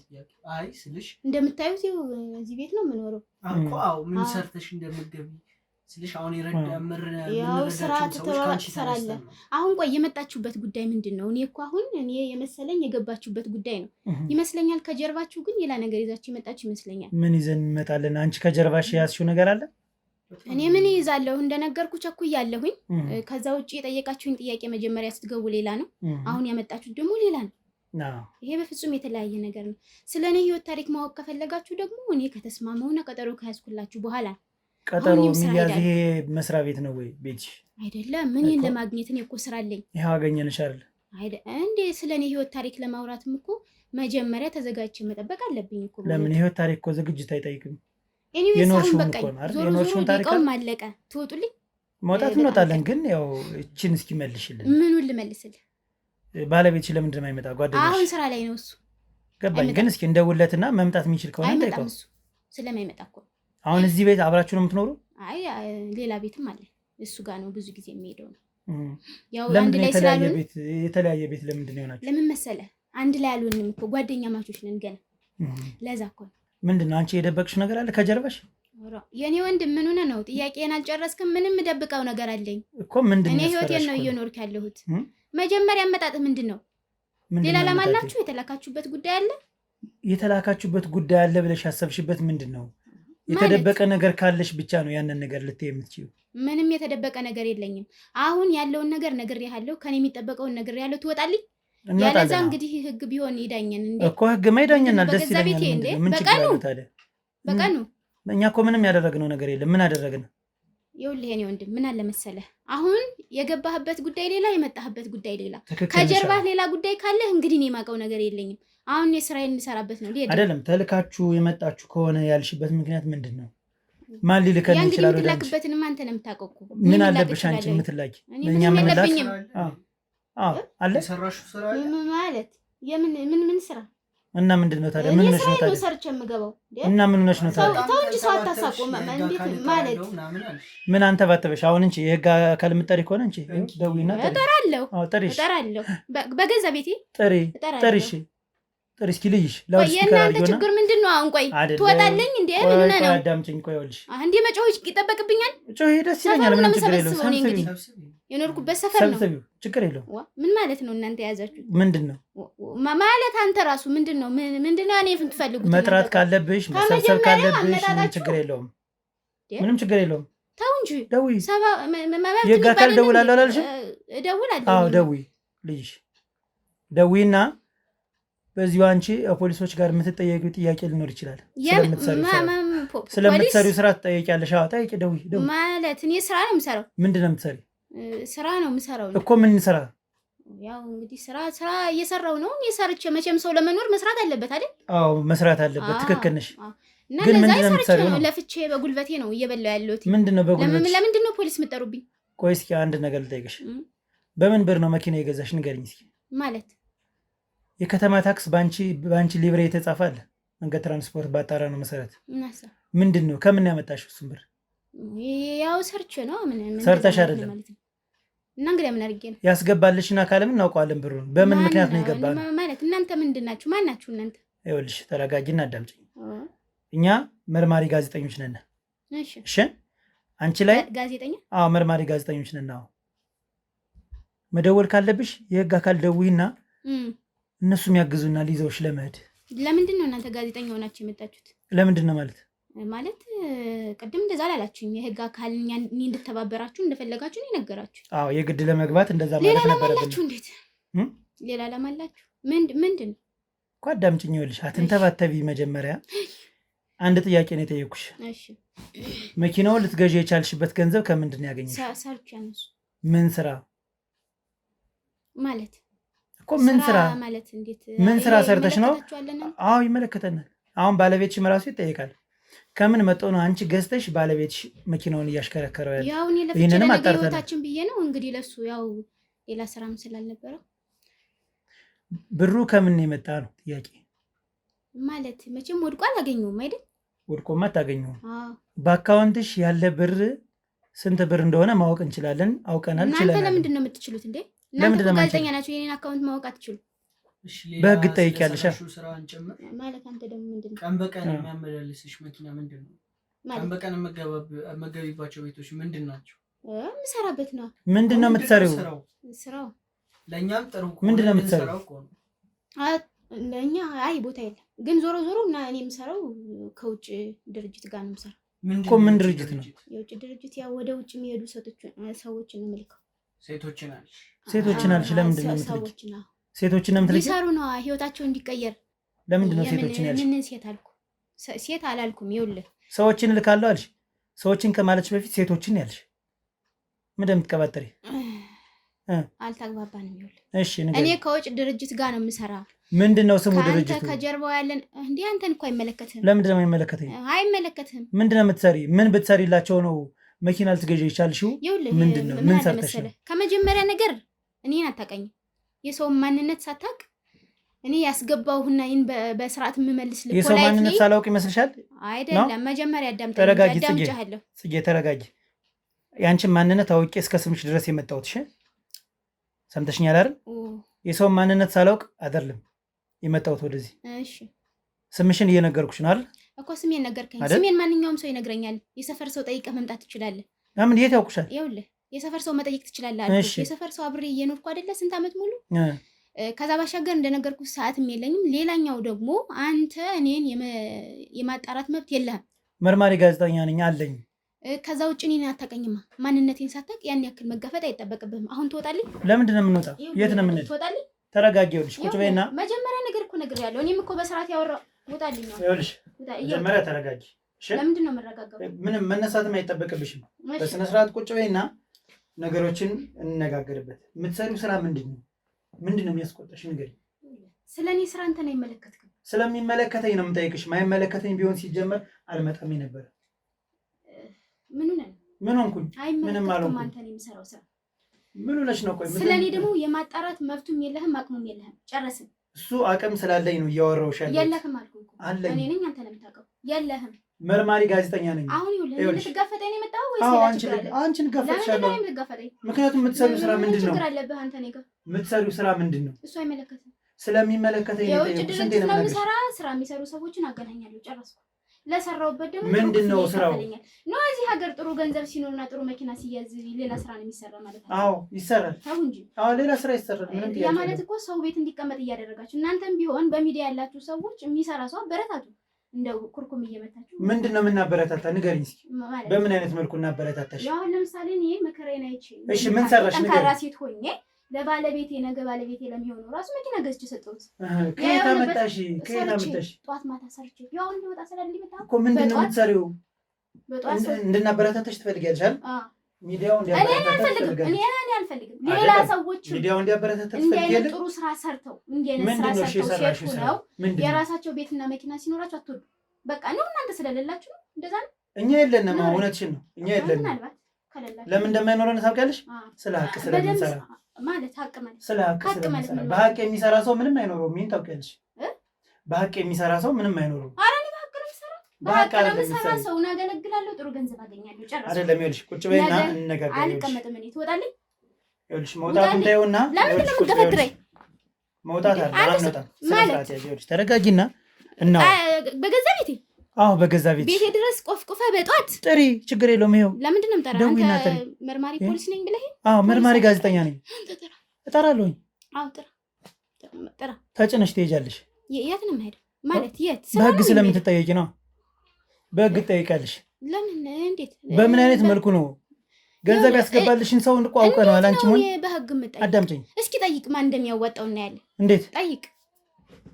አይ ስልሽ እንደምታዩት እዚህ ቤት ነው የምኖረው እኮ። አዎ ምን ሰርተሽ እንደምትገቢ ስልሽ አሁን ያው ስራ ትሰራለህ። አሁን ቆይ የመጣችሁበት ጉዳይ ምንድን ነው? እኔ የመሰለኝ የገባችሁበት ጉዳይ ነው ይመስለኛል። ከጀርባችሁ ግን ሌላ ነገር ይዛችሁ የመጣችሁ ይመስለኛል። ምን ይዘን እንመጣለን? አንቺ ከጀርባሽ የያዝሽው ነገር አለ? እኔ ምን ይዛለሁ? እንደነገርኩ ቸኩያለሁኝ። ከዛ ውጭ የጠየቃችሁኝ ጥያቄ መጀመሪያ ስትገቡ ሌላ ነው፣ አሁን ያመጣችሁት ደግሞ ሌላ ነው። ይሄ በፍጹም የተለያየ ነገር ነው። ስለ እኔ ህይወት ታሪክ ማወቅ ከፈለጋችሁ ደግሞ እኔ ከተስማማውና ቀጠሮ ከያዝኩላችሁ በኋላ ቀጠሮ የሚያዝ ይሄ መስሪያ ቤት ነው ወይ ቤት? አይደለም። እኔን ለማግኘት እኔ እኮ ስራ አለኝ። ይሄው አገኘንሽ አይደል? እንዴ ስለኔ ህይወት ታሪክ ለማውራትም እኮ መጀመሪያ ተዘጋጅቼ መጠበቅ አለብኝ እኮ። ለምን ህይወት ታሪክ እኮ ዝግጅት አይጠይቅም? ኤኒዌይስ አሁን በቃ ዞሮ ደቂቃውም አለቀ። ትወጡልኝ? መውጣት እንወጣለን፣ ግን ያው እችን እስኪ መልሽልን። ምኑን ልመልስልህ? ባለቤትሽ ለምንድን ነው የማይመጣ? ጓደኛሽ አሁን ስራ ላይ ነው እሱ። ገባኝ። ግን እስኪ እንደውለትና መምጣት የሚችል ከሆነ አይመጣም እሱ ስለማይመጣ እኮ። አሁን እዚህ ቤት አብራችሁ ነው የምትኖሩ? አይ ሌላ ቤትም አለ እሱ ጋር ነው ብዙ ጊዜ የሚሄደው ነው። ያው አንድ ላይ ስላልሆነ የተለያየ ቤት ለምንድን ነው የሆናችሁ? ለምን መሰለህ አንድ ላይ አልሆንም እኮ ጓደኛ ማቾች ነን ገና። ለዛ እኮ ምንድን ነው አንቺ የደበቅሽው ነገር አለ ከጀርባሽ? የኔ ወንድም ምን ሆነ ነው? ጥያቄን አልጨረስክም? ምንም ደብቀው ነገር አለኝ እኮ። ምንድን ነው? እኔ ህይወቴን ነው እየኖርክ ያለሁት። መጀመሪያ አመጣጥህ ምንድን ነው? ሌላ ለማላችሁ የተላካችሁበት ጉዳይ አለ? የተላካችሁበት ጉዳይ አለ ብለሽ ያሰብሽበት ምንድን ነው? የተደበቀ ነገር ካለሽ ብቻ ነው ያንን ነገር ልትይ የምትችይው። ምንም የተደበቀ ነገር የለኝም። አሁን ያለውን ነገር ነግሬሃለሁ። ከኔ የሚጠበቀውን ነግሬሃለሁ። ትወጣልኝ። ያለዛ እንግዲህ ህግ ቢሆን ይዳኘን እንዴ እኮ። ህግ ማይዳኘናል። ደስ ይለኛል። ምን ችግር አለ ታዲያ? በቀኑ እኛ እኮ ምንም ያደረግነው ነገር የለም። ምን አደረግን? ይኸውልህ የኔ ወንድም ምን አለ መሰለህ፣ አሁን የገባህበት ጉዳይ ሌላ፣ የመጣህበት ጉዳይ ሌላ። ከጀርባህ ሌላ ጉዳይ ካለህ እንግዲህ እኔ የማውቀው ነገር የለኝም። አሁን የስራዬን እንሰራበት ነው አይደለም። ተልካችሁ የመጣችሁ ከሆነ ያልሽበት ምክንያት ምንድን ነው? ማን ሊልከን ይችላል? ወደ ላክበትንም አንተ ነው የምታውቀው እኮ። ምን አለብሽ አንቺ የምትላኪ? እኛ ምን ላክ? አለ የሰራሽው ስራ ማለት ምን ስራ እና ምንድን ነው ታዲያ? ምን ነሽ ነው ታዲያ? ሰርቼ የምገባው እና ምን ነሽ ነው ታዲያ? ተው እንጂ ሰው አታሳቁም። እንዴት ማለት ምን አንተ ባተበሽ? አሁን እንጂ የህግ አካል የምትጠሪ ከሆነ እንጂ ደውይና እጠራለሁ። በገዛ ቤቴ ጥሪ እሺ ጥሪ እስኪ ልይሽ የእናንተ ችግር ምንድን ነው? አሁን ቆይ ትወጣለኝ እንዴ? ምን ሆነ ነው? አዳምጪኝ። ቆይ ይኸውልሽ እንዴ መጮህ ይጠበቅብኛል? ጮህ ደስ ይለኛል። ምንም ችግር የለውም። የኖርኩበት ሰፈር ነው። ችግር የለውም። ምን ማለት ነው እናንተ የያዛችሁት? ምንድን ነው ማለት? አንተ ራሱ ምንድን ነው እኔ የምትፈልጉት? መጥራት ካለብሽ መሰብሰብ ካለብሽ ምንም ችግር የለውም። ምንም ችግር የለውም። ተው እንጂ ደውይ። የህግ አካል እደውላለሁ አላልሽም? እደውላለሁ። አዎ ደውይ። ልይሽ ደውይና በዚሁ አንቺ ፖሊሶች ጋር የምትጠየቂው ጥያቄ ሊኖር ይችላል። ስለምትሰሪው ስራ ትጠየቂያለሽ። ጠይቂ። ደውይ ማለት እኔ ስራ ነው የምሰራው። ምንድን ነው የምትሰሪው? ስራ ነው የምሰራው እኮ። ምን ስራ? ያው እንግዲህ ስራ እየሰራው ነው። የሰርቼ መቼም ሰው ለመኖር መስራት አለበት አይደል? አዎ መስራት አለበት። ትክክል ነሽ። ግን ምንድን ነው የምትሰሪው? ለፍቼ በጉልበቴ ነው እየበላሁ ያለሁት። ምንድን ነው በጉልበትሽ? ለምንድን ነው ፖሊስ የምትጠሩብኝ? ቆይ እስኪ አንድ ነገር ልጠይቅሽ። በምን ብር ነው መኪና የገዛሽ? ንገሪኝ እስኪ። ማለት የከተማ ታክስ በአንቺ ሊብሬ የተጻፈ አለ። መንገድ ትራንስፖርት ባጣራ ነው መሰረት። ምንድን ነው ከምን ያመጣሽው እሱን ብር? ያው ሰርቼ ነው። ምን ሰርተሽ አይደለም እና እንግዲህ ምን አድርጌ ነው? ያስገባልሽና ካለምን እናውቀዋለን ብሩን። በምን ምክንያት ነው የገባው ማለት? እናንተ ምንድን ናችሁ? ማን ናችሁ እናንተ? ይኸውልሽ ተረጋጊና አዳምጪኝ። እኛ መርማሪ ጋዜጠኞች ነን። እሺ አንቺ ላይ ጋዜጠኛ? አዎ መርማሪ ጋዜጠኞች ነን። አዎ መደወል ካለብሽ የህግ አካል ደውይና እነሱም ያግዙናል ይዘውሽ ለመሄድ። ለምንድን ነው እናንተ ጋዜጠኛ ሆናችሁ የመጣችሁት? ለምንድን ነው ማለት ቅድም እንደዛ አላላችሁም? የህግ አካል እኔ እንድተባበራችሁ እንደፈለጋችሁ ነው የነገራችሁ። አዎ የግድ ለመግባት እንደዛ ማለት ነበረብን። እንዴት ሌላ ለማላችሁ? ምንድን ነው እኮ አዳምጪኝ። ይኸውልሽ አትንተባተቢ። መጀመሪያ አንድ ጥያቄ ነው የጠየኩሽ። እሺ መኪናውን ልትገዢ የቻልሽበት ገንዘብ ከምንድን ነው ያገኘሽ? ሰርቼ ነው። ምን ስራ ማለት እኮ ምን ስራ ማለት እንዴት? ምን ስራ ሰርተሽ ነው? አዎ ይመለከተናል። አሁን ባለቤትሽም ራሱ ይጠይቃል። ከምን መጥቶ ነው አንቺ ገዝተሽ ባለቤትሽ መኪናውን እያሽከረከረው ያለ? ያው እኔ ለፍቼ ህይወታችን ብዬ ነው እንግዲህ ለሱ ያው ሌላ ስራም ስላልነበረው። ብሩ ከምን የመጣ ነው ጥያቄ ማለት? መቼም ወድቆ አላገኘውም አይደል? ወድቆማ አታገኘውም። በአካውንትሽ ያለ ብር ስንት ብር እንደሆነ ማወቅ እንችላለን። አውቀናል። እናንተ ለምንድን ነው የምትችሉት እንዴ? እናንተ ጋዜጠኛ ናችሁ። የኔን አካውንት ማወቅ አትችሉም። በህግ ትጠይቂያለሽ ማለት። አንተ ደግሞ ምንድን ነው ቀን በቀን የሚያመላልስሽ መኪና ምንድን ነው? ቀን በቀን የምትገቢባቸው ቤቶች ምንድን ናቸው? የምሰራበት ነው። ምንድን ነው የምትሰሪው? ስራው ለእኛም ጥሩ። ምንድን ነው የምትሰሪው? ለእኛ አይ ቦታ የለም። ግን ዞሮ ዞሮ እና እኔ የምሰራው ከውጭ ድርጅት ጋር ነው የምሰራው። ምን ድርጅት ነው? የውጭ ድርጅት። ያው ወደ ውጭ የሚሄዱ ሰዎችን ነው የምልከው። ሴቶችን አልሽ? ለምንድን ነው የምትልኪው? ሴቶችን ነው የምትልኪው? ሊሰሩ ነው ህይወታቸው እንዲቀየር። ለምንድን ነው ሴቶችን ያልሽ? ምን ሴት አልኩ? ሴት አላልኩም። ይኸውልህ ሰዎችን እልካለሁ አልሽ። ሰዎችን ከማለትሽ በፊት ሴቶችን ያልሽ ምንድን ነው የምትቀባጥሪ? አልተግባባንም። ይኸውልህ እሺ ንገሪኝ። እኔ ከውጭ ድርጅት ጋር ነው የምሰራ። ምንድን ነው ስሙ ድርጅቱ? አንተ ከጀርባው ያለን እንዴ? አንተን እኮ አይመለከትህም። ለምንድን ነው የማይመለከተኝ? አይመለከትህም። ምንድን ነው የምትሰሪ? ምን ብትሰሪላቸው ነው መኪና ልትገዢ የቻልሽው? ምንድን ነው ምን ሰርተሽ ነው? ከመጀመሪያ ነገር እኔን አታውቀኝም። የሰው ማንነት ሳታውቅ እኔ ያስገባውና ይሄን በስርዓት የምመልስ ልጅ የሰው ማንነት ሳላውቅ ይመስልሻል? አይደለም መጀመሪያ አዳምጠኝ። ተረጋጊ ጽጌ ተረጋጊ። ያንቺን ማንነት አውቄ እስከ ስምሽ ድረስ የመጣሁት እሺ፣ ሰምተሽኛል አይደል? የሰው ማንነት ሳላውቅ አይደለም የመጣሁት ወደዚህ። እሺ ስምሽን እየነገርኩሽ ነው አይደል? እኮ ስሜን ነገርከኝ። ስሜን ማንኛውም ሰው ይነግረኛል። የሰፈር ሰው ጠይቀህ መምጣት ትችላለህ። ለምን የት ያውቁሻል? ይኸውልህ የሰፈር ሰው መጠየቅ ትችላለህ አልኩህ። የሰፈር ሰው አብሬ እየኖርኩ አይደለ ስንት ዓመት ሙሉ። ከዛ ባሻገር እንደነገርኩህ ሰዓትም የለኝም። ሌላኛው ደግሞ አንተ እኔን የማጣራት መብት የለህም። መርማሪ ጋዜጠኛ ነኝ አለኝ። ከዛ ውጭ እኔን አታውቀኝማ። ማንነቴን ሳታውቅ ያን ያክል መጋፈጥ አይጠበቅብህም። አሁን ትወጣልኝ። ለምንድን ነው የምንወጣው? የት ነው የምንሄድ? ትወጣልኝ። ተረጋጊ። ይኸውልሽ ቁጭ በይና መጀመሪያ ነገር እኮ ነግሬያለሁ። እኔም እኮ በስርዓት ያወራው ውጣልኝ ነው። ይኸውልሽ መጀመሪያ ተረጋጊ። እሺ ለምንድን ነው የምረጋጋው? ምንም መነሳትም አይጠበቅብሽም። በስነ ስርዓት ቁጭ በይና ነገሮችን እንነጋገርበት። የምትሰሪው ስራ ምንድን ነው? ምንድን ነው የሚያስቆጣሽ? ንገሪኝ። ስለኔ ስራ አንተን አይመለከትክም። ስለሚመለከተኝ ነው የምጠይቅሽ። ማይመለከተኝ ቢሆን ሲጀመር አልመጣም ነበር። ምን ሆንኩኝ? ምንም አልሆንኩም። አንተ ነው የሚሰራው ስራ። ምን ሆነሽ ነው? ቆይ ስለኔ ደግሞ የማጣራት መብቱም የለህም አቅሙም የለህም። ጨረስን። እሱ አቅም ስላለኝ ነው እያወራሁሽ ያለሁት። የለህም አልኩህ እኮ እኔ ነኝ። አንተ ነው የምታውቀው። የለህም። መርማሪ ጋዜጠኛ ነኝ። አሁን ይኸውልህ ልትጋፈጠኝ ነው የመጣኸው ወይስ ሌላ ችግር አለ? አንቺን ጋፈጥሻለሁ። ለምን ልትጋፈጠኝ? ምክንያቱም የምትሰሪው ስራ ምንድን ነው? ችግር አለብህ አንተ እኔ ጋር። የምትሰሪው ስራ ምንድን ነው? እሱ አይመለከትም። ስለሚመለከተኝ ነው። የውጭ ድርጅት ነው የምሰራ። ስራ የሚሰሩ ሰዎችን አገናኛለሁ። ጨረስኩ። ለሰራውበት ደግሞ ምንድን ነው ስራው? ነው እዚህ ሀገር ጥሩ ገንዘብ ሲኖርና ጥሩ መኪና ሲያዝ ሌላ ስራ ነው የሚሰራ ማለት ነው። አዎ ይሰራል። ተው እንጂ። አዎ ሌላ ስራ ይሰራል። ምንም ጥያቄ ያ ማለት እኮ ሰው ቤት እንዲቀመጥ እያደረጋችሁ እናንተም ቢሆን በሚዲያ ያላችሁ ሰዎች የሚሰራ ሰው አበረታቱ። እንደው ኩርኩም እየመታችሁ ምንድን ነው የምናበረታታ? ንገሪኝ እስኪ በምን አይነት መልኩ እናበረታታሽ? ያው ለምሳሌ እኔ መከራዬን አይቼ እሺ ምን ሰራሽ? ንገሪኝ። ጠንካራ ሴት ሆኜ ለባለቤቴ ነገ ባለቤቴ ለሚሆነው ራሱ መኪና ገዝቼ ሰጠሁት። ከየት አመጣሽ? ከየት አመጣሽ? ጠዋት ማታ ሰርቼ ያው እንደወጣ ስላልኝ መጣ እኮ። ምንድን ነው የምትሰሪው? በጠዋት እንድናበረታታሽ ትፈልጊያለሽ አይደል? ሚዲያው እንዲያበረታታሽ ትፈልጊያለሽ? እኔ አልፈልግም። ሌላ ሰዎች ሚዲያው እንዲያበረታታሽ ትፈልጊያለሽ? ትፈልጊያለሽ? ጥሩ ስራ ሰርተው እንዲያነሳ ስራ ሰርተው ሴት ነው የራሳቸው ቤትና መኪና ሲኖራቸው አትወዱ። በቃ ነው እናንተ ስለሌላችሁ ነው እንደዛ ነው። እኛ የለንም። እውነትሽን ነው። እኛ የለንም። ምናልባት ከሌላችሁ ለምን እንደማይኖረን ታውቂያለሽ? ስለ ሀቅ ስለምንሰራ ማለት ሀቅ ማለት ስለ ሀቅ ስለምንሰራ። በሀቅ የሚሰራ ሰው ምንም አይኖረውም። ምን ታውቂያለሽ? በሀቅ የሚሰራ ሰው ምንም አይኖረውም። ኧረ እኔ በሀቅ ነው የምሰራ። በሀቅ ነው የምሰራ። ሰውን አገለግላለሁ፣ ጥሩ ገንዘብ አገኛለሁ። ጨረስኩ። አይደለም ይኸውልሽ፣ ቁጭ በይና እንነጋገር። አልቀመጥም እኔ። ትወጣለኝ። ይኸውልሽ መውጣቱን ታየውና ለምንድን ነው የምትገፈትረኝ? መውጣት አለ አንወጣም። ስለዚህ ይኸውልሽ ተረጋጊና እና በገዛ ቤቴ አዎ በገዛ ቤቴ ድረስ ቆፍቆፈ በጧት ጥሪ። ችግር የለውም። ይኸው ለምንድን ነው የምጠራው? አንተ መርማሪ ፖሊስ ነኝ ብለህ? አዎ መርማሪ ጋዜጠኛ ነኝ። እጠራለሁኝ። አዎ ጥራ። ተጭነሽ ትሄጃለሽ። የት ነው የምሄደው? ማለት የት? በህግ ስለምትጠየቂ ነው። በህግ ትጠይቃለሽ። ለምን? እንዴት? በምን አይነት መልኩ ነው? ገንዘብ ያስገባልሽን ሰው እንቋውቀነዋል። አንቺ ምን በህግ የምጠይቅ? አዳምጪኝ እስኪ ጠይቅ። ማን እንደሚያዋጣው እናያለን። እንዴት? ጠይቅ።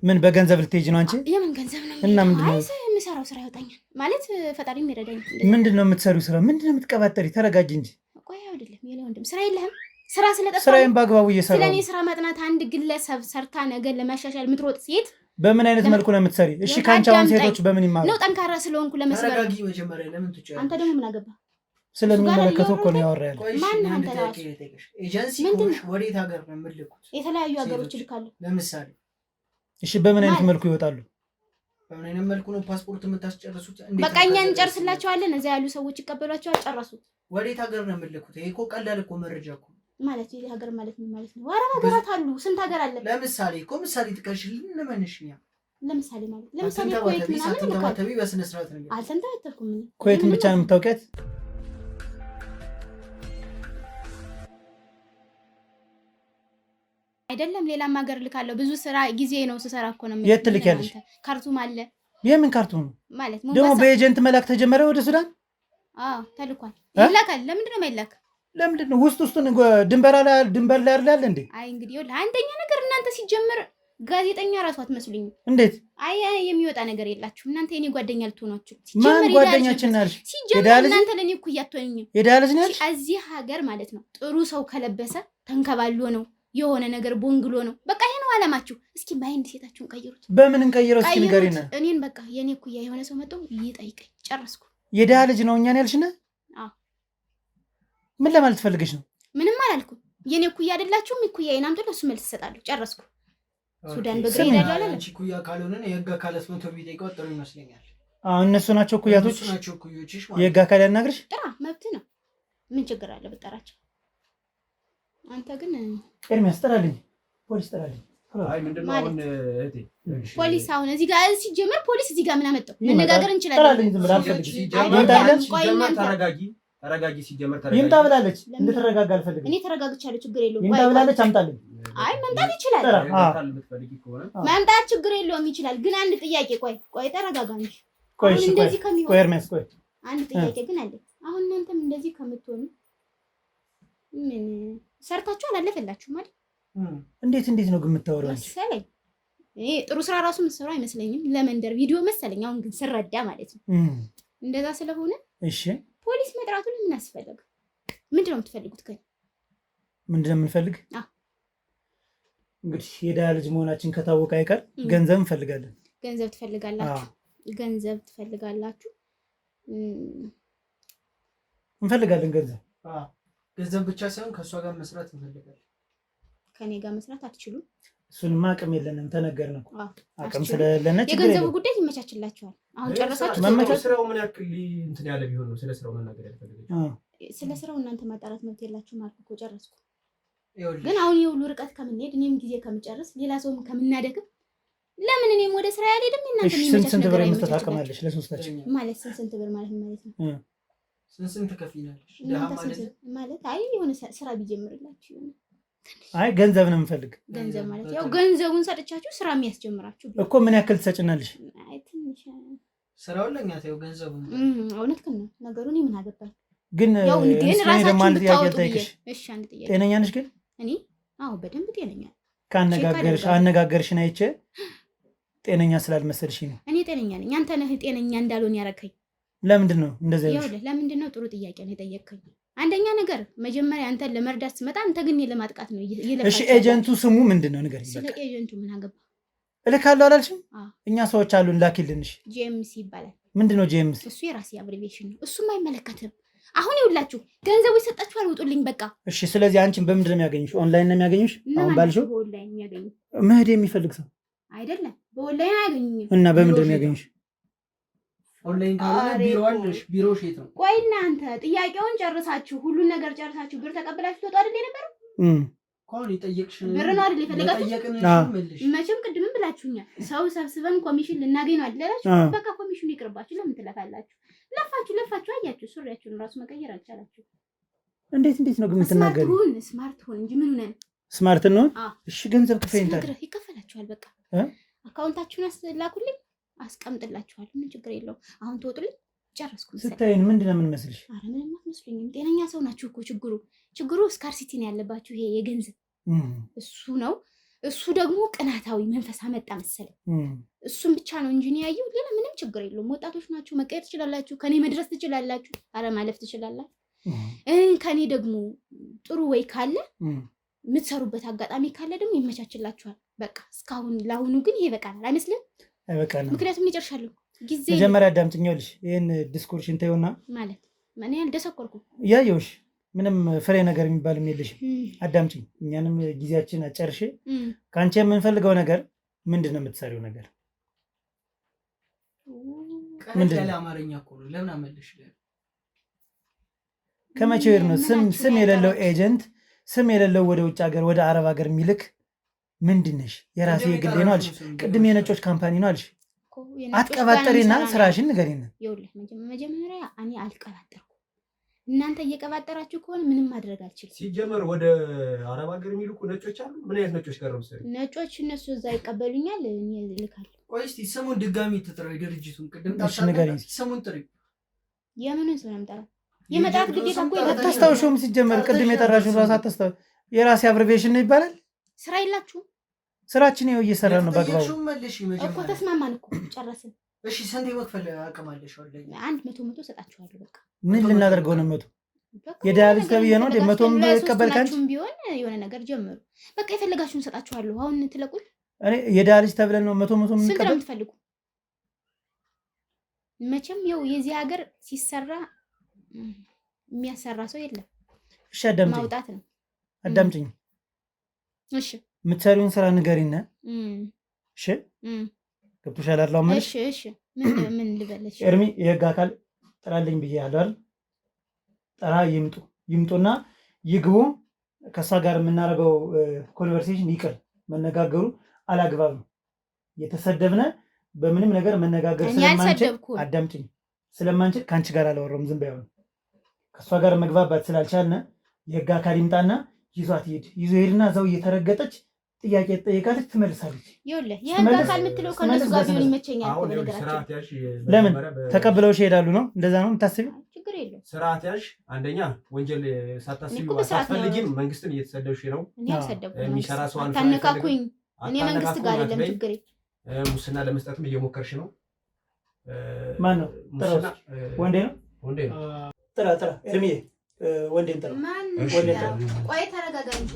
ምን በገንዘብ ልትሄጂ ነው አንቺ? የምን ገንዘብ ነው? እና ምንድን ነው የምሰራው ስራ ያወጣኛል ማለት ፈጣሪም ይረዳኝ። ምንድን ነው የምትሰሪው ስራ? ምንድን ነው የምትቀባጠሪ? ተረጋጊ እንጂ። ቆይ አይደለም የኔ ወንድም ስራ የለህም? ስራ ስለጠፋ ስራዬን በአግባቡ እየሰራሁ። ስለኔ ስራ ማጥናት አንድ ግለሰብ ሰርታ ነገር ለማሻሻል የምትሮጥ ሴት በምን አይነት መልኩ ነው የምትሰሪ? እሺ ከአንቺ አሁን ሴቶች በምን ይማሩ ነው? ጠንካራ ስለሆንኩ ለመስበር። ተረጋጊ መጀመሪያ። ለምን ትችያለሽ? አንተ ደግሞ ምን አገባ? ስለሚመለከተው እኮ ነው ያወራ ያለው። ማን አንተ ነው? ኤጀንሲ ኮሽ ወዴት ሀገር ነው የምልኩት? የተለያዩ ሀገሮች ይልካሉ። ለምሳሌ እሺ በምን አይነት መልኩ ይወጣሉ? በምን አይነት መልኩ ነው ፓስፖርት የምታስጨርሱት? በቃ እኛ እንጨርስላቸዋለን። እዚያ ያሉ ሰዎች ይቀበሏቸዋል። ጨረሱት። ወዴት ሀገር ነው የምልኩት? ይሄ እኮ ቀላል እኮ መረጃ እኮ ማለት። ይሄ ሀገር ማለት ምን ማለት ነው? አረብ ሀገራት አሉ። ስንት ሀገር አለ? ለምሳሌ እኮ ምሳሌ ትከሽልን ለማንሽኛ ለምሳሌ ማለት ለምሳሌ ኮይት ምናምን ተንተባተቢ በስነ ስርዓት ነው። አልተንተባተብኩም። ኮይትን ብቻ ነው የምታውቂያት? አይደለም ሌላም ሀገር ልካለሁ። ብዙ ስራ ጊዜ ነው ስሰራ እኮ ነው። የት ትልኪያለሽ? ካርቱም አለ። የምን ካርቱም ማለት ደግሞ በኤጀንት መላክ ተጀመረ ወደ ሱዳን? አዎ ተልኳል። ይላካል። ለምንድን ነው የማይላክ? ለምንድን ነው ውስጡን ድንበር ላይ አይደል እንዴ? አይ እንግዲህ ይኸውልህ አንደኛ ነገር እናንተ ሲጀምር ጋዜጠኛ ራሱ አትመስሉኝም። እንዴት? አይ የሚወጣ ነገር የላችሁ እናንተ። የኔ ጓደኛ ልትሆናችሁ ማን ጓደኛችን ናልሽ? ሲጀምር እናንተ ለኔ እኩያ አትሆኝም። የዳልሽ ናልሽ? እዚህ ሀገር ማለት ነው ጥሩ ሰው ከለበሰ ተንከባሎ ነው የሆነ ነገር ቦንግሎ ነው። በቃ ይሄ ነው አላማችሁ። እስኪ ማይንድ ሴታችሁን ቀይሩት። በምን እንቀይረው? እስኪ ንገሪና። እኔን በቃ የኔ እኩያ የሆነ ሰው መጥቶ ይጠይቀኝ። ጨረስኩ። የድሃ ልጅ ነው እኛን ያልሽና? አዎ። ምን ለማለት ፈልገሽ ነው? ምንም አላልኩም። የኔ እኩያ አይደላችሁም? እኩያዬን አምጡ፣ ለእሱ መልስ እሰጣለሁ። ጨረስኩ። ሱዳን በግሬ ሄዳለሁ አለ። አንቺ እኩያ ካልሆነ የህግ አካላት መቶ ቢጠይቀው ጥሩ ይመስለኛል። እነሱ ናቸው እኩያቶች። የህግ አካል ያናግርሽ። ጥራ፣ መብት ነው። ምን ችግር አለ ብጠራቸው? አንተ ግን ኤርሚያስ ጥራልኝ፣ ፖሊስ ጥራልኝ። አይ ምንድነው አሁን እህቴ ፖሊስ አሁን እዚህ ጋር ሲጀመር ፖሊስ እዚህ ጋር ምን አመጣው? መነጋገር እንችላለን። ጥራልኝ፣ ዝም ብላ አልፈልግም። ተረጋጊ። ሲጀመር ተረጋጊ። ይምጣ ብላለች፣ እንድትረጋጋ አልፈልግም። እኔ ተረጋግቻለሁ፣ ችግር የለውም። ይምጣ ብላለች፣ አምጣልኝ። አይ መምጣት ይችላል፣ መምጣት ችግር የለውም ይችላል። ግን አንድ ጥያቄ፣ ቆይ ተረጋጋ እንጂ። ቆይ እንደዚህ ከሚሆን ቆይ ኤርሚያስ፣ ቆይ አንድ ጥያቄ ግን አለ። አሁን እናንተም እንደዚህ ከምትሆኑ ምን ሰርታችሁ አላለፈላችሁም አይደል? እንዴት ነው ግን የምታወራው መሰለኝ። እኔ ጥሩ ስራ ራሱ የምትሰሩ አይመስለኝም። ለመንደር ቪዲዮ መሰለኝ። አሁን ግን ስረዳ ማለት ነው እንደዛ ስለሆነ እሺ፣ ፖሊስ መጥራቱ ለምን አስፈለገ? ምንድነው የምትፈልጉት? ምንድነው የምንፈልግ? እንግዲህ የድሃ ልጅ መሆናችን ከታወቀ አይቀር ገንዘብ እንፈልጋለን። ገንዘብ ትፈልጋላችሁ? ገንዘብ ትፈልጋላችሁ? እንፈልጋለን ገንዘብ። ገንዘብ ብቻ ሳይሆን ከእሷ ጋር መስራት እንፈልጋለን። ከኔ ጋር መስራት አትችሉም? እሱንማ አቅም የለንም፣ ተነገርን እኮ አቅም ስለሌለን የገንዘቡ ጉዳይ ይመቻችላችኋል። አሁን ጨረሳችሁ? ስራው ምን ያክል እንትን ያለ ቢሆን ነው ስለ ስራው መናገር ያልፈለገችው? ስለ ስራው እናንተ ማጣራት መብት የላችሁም አልኩ እኮ ጨረስኩ። ግን አሁን የሁሉ ርቀት ከምንሄድ እኔም ጊዜ ከምጨርስ ሌላ ሰውም ከምናደክም ለምን እኔም ወደ ስራ ያልሄድም? እናንተ ስንት ብር መስጠት አቅማለሽ ለሶስታችን? ማለት ስንት ብር ማለት ነው? ስንት ከፍይናለሽ ማለት አይ የሆነ ስራ ቢጀምርላችሁ አይ ገንዘብ ነው የምፈልግ። ገንዘብ ማለት ያው ገንዘቡን ሰጥቻችሁ ስራ የሚያስጀምራችሁ እኮ ምን ያክል ትሰጭናለሽ? አይ ትንሽ ስራውን ለኛ ታየው ገንዘቡን። እውነት ግን ነገሩን ምን አገባኝ? ግን ራሳችሁ አንድ ጥያቄ ልጠይቅሽ። እሺ አንድ ጥያቄ። ጤነኛ ነሽ ግን? እኔ አዎ በደንብ ጤነኛ። አነጋገርሽን አይቼ ጤነኛ ስላልመሰልሽ ነው። እኔ ጤነኛ ነኝ። አንተ ነህ ጤነኛ እንዳልሆን ያረከኝ። ለምንድን ነው እንደዛ ያልሽ? ለምንድን ነው? ጥሩ ጥያቄ ነው የጠየቅከኝ። አንደኛ ነገር መጀመሪያ አንተን ለመርዳት ስመጣ አንተ ግን ለማጥቃት ነው እየለፋህ። እሺ ኤጀንቱ ስሙ ምንድነው? ንገሪኝ። ስለ ኤጀንቱ ምን አገባ? እልካለሁ አላልሽም? እኛ ሰዎች አሉን፣ ላኪልንሽ። ጂኤምሲ ይባላል። ምንድነው ጂኤምሲ? እሱ የራሴ አብሪቬሽን ነው። እሱም አይመለከትም። አሁን ይውላችሁ ገንዘቡ ይሰጣችሁ አልወጡልኝ በቃ። እሺ ስለዚህ አንቺን በምንድን ነው የሚያገኙሽ? ኦንላይን ነው የሚያገኙሽ? አሁን ባልሽው በኦንላይን የሚያገኙ መሄድ የሚፈልግ ሰው አይደለም። በኦንላይን አያገኙኝም። እና በምንድን ነው የሚያገኙሽ? ኦንላይን ካልሆነ ቢሮ አለሽ። ቢሮ ሼት ነው። ቆይ እናንተ ጥያቄውን ጨርሳችሁ ሁሉን ነገር ጨርሳችሁ ብር ተቀብላችሁ ትወጡ አይደል የነበረው? ኮን ይጠየቅሽ ብር ነው አይደል የፈለጋችሁ? መቼም ቅድምም ብላችሁኛል። ሰው ሰብስበን ኮሚሽን ልናገኝ ነው አይደላችሁ? በቃ ኮሚሽኑ ይቅርባችሁ። ለምን ትለፋላችሁ? ለፋችሁ አያችሁ። ሱሪያችሁን ራሱ መቀየር አልቻላችሁ። እንዴት ነው ግን የምትናገሩ? ስማርት ሁን እንጂ ምን ነን? ስማርት ነው። እሺ ገንዘብ ክፈይንታል ይከፈላችኋል። በቃ አካውንታችሁን አስላኩልኝ፣ አስቀምጥላችኋል። ምን ችግር የለውም። አሁን ትወጡልኝ። ጨረስኩ። ስታይን ምንድን ነው የምንመስልሽ? ኧረ ምንም አትመስሉኝም። ጤነኛ ሰው ናችሁ እኮ። ችግሩ ስካርሲቲ ነው ያለባችሁ። ይሄ የገንዘብ እሱ ነው። እሱ ደግሞ ቅናታዊ መንፈስ አመጣ መሰለኝ። እሱም ብቻ ነው እንጂ ያየው ሌላ ምንም ችግር የለውም። ወጣቶች ናችሁ፣ መቀየር ትችላላችሁ። ከኔ መድረስ ትችላላችሁ። አረ ማለፍ ትችላላችሁ። ከኔ ደግሞ ጥሩ ወይ ካለ የምትሰሩበት አጋጣሚ ካለ ደግሞ ይመቻችላችኋል። በቃ እስካሁን ለአሁኑ ግን ይሄ በቃናል አይመስልም? አይበቃንም። ምክንያቱም ይጨርሻለሁ ጊዜ። መጀመሪያ አዳምጪኝ። ይሄን ዲስኮርሽን ተይውና ማለት ምን ያልደሰኮርኩ እያየሁሽ ምንም ፍሬ ነገር የሚባልም የለሽም። አዳምጪኝ። እኛንም ጊዜያችን አጨርሽ። ከአንቺ የምንፈልገው ነገር ምንድን ነው? የምትሰሪው ነገር ምንድን ነው? አማርኛ እኮ ነው። ለምን አመልሽ? ከመቼ ወር ነው ስም የሌለው ኤጀንት፣ ስም የሌለው ወደ ውጭ ሀገር ወደ አረብ ሀገር የሚልክ ምንድን ነሽ? የራሴ የግሌ ነው አልሽ። ቅድም የነጮች ካምፓኒ ነው አልሽ። አትቀባጠሪና ስራሽን ንገሪና። ይኸውልህ መጀመሪያ እኔ አልቀባጠርኩም። እናንተ እየቀባጠራችሁ ከሆነ ምንም ማድረግ አልችልም። ሲጀመር ወደ አረብ ሀገር የሚልኩ ነጮች አሉ። ምን አይነት ነጮች ጋር ነው የምትሰሪው? ነጮች እነሱ እዛ ይቀበሉኛል፣ እኔ እልካለሁ። ቆይ እስኪ ስሙን ድጋሚ ትጥራው። ድርጅቱን ቅድም ንገሪኝ። ስሙን ጥሪ። የምንን ስም ነው የምጠራው? የመጥራት ግዴታ እኮ አታስታውሽውም? ሲጀመር ቅድም የጠራሽውን ራሱ አታስታውሽ። የራሴ አብሪቬሽን ነው ይባላል። ስራ የላችሁም? ስራችን ይኸው እየሰራን ነው በአግባቡ እኮ። ተስማማን እኮ ጨረስን። እሺ ስንት መክፈል አቅም አለሽ? ወለኝ 100 ሰጣችኋለሁ። በቃ ምን ልናደርገው ነው? 100 የድሃ ልጅ ተብዬ ነው እንደ 100 ቀበል ካንቺ ቢሆን የሆነ ነገር ጀምሩ። በቃ የፈለጋችሁን ሰጣችኋለሁ። አሁን ትለቁል። እኔ የድሃ ልጅ ተብለን ነው 100 ምን ስንት ነው የምትፈልጉ? መቼም ያው የዚህ ሀገር ሲሰራ የሚያሰራ ሰው የለም። እሺ አዳምጪኝ። ማውጣት ነው። አዳምጪኝ። እሺ የምትሰሪውን ስራ ንገሪና። እሺ ገብቶሻል አይደል? አሁን እሺ እሺ ምን ልበለሽ? ኤርሚ የህግ አካል ጥራልኝ ብዬሃለሁ አይደል? ጠራ ይምጡና ይግቡ። ከእሷ ጋር የምናደርገው ኮንቨርሴሽን ይቅር። መነጋገሩ አላግባብ ነው። የተሰደብነ በምንም ነገር መነጋገር ስለማንችል አዳምጪኝ፣ ስለማንችል ከአንቺ ጋር አላወራሁም። ዝም በይው። ከእሷ ጋር መግባባት ስላልቻልነ የህግ አካል ይምጣና ይዟት ይሄድ። ይዞ ሄድና እዛው እየተረገጠች ጥያቄ ጠይቃለች፣ ትመልሳለች። ይኸውልህ የህግ አካል የምትለው ከነሱ ጋር ቢሆን ይመቸኛል እኮ በነገራችን። ለምን ተቀብለውሽ ይሄዳሉ ነው? እንደዛ ነው የምታስቢው? ችግር የለውም። ስርዓት ያዥ። አንደኛ ወንጀል ሳትፈልጊም መንግስትን እየተሰደብሽ ነው። እኔ አልሰደብኩም። የሚሰራ ሰው አታነካኩኝ። እኔ መንግስት ጋር አይደለም ችግሬ። ሙስና ለመስጠትም እየሞከርሽ ነው። ማን ነው? ወንዴ ነው። ወንዴ ነው። ጥራ ኤርሚዬ፣ ወንዴን ጥራ። ቆይ ተረጋጋ እንጂ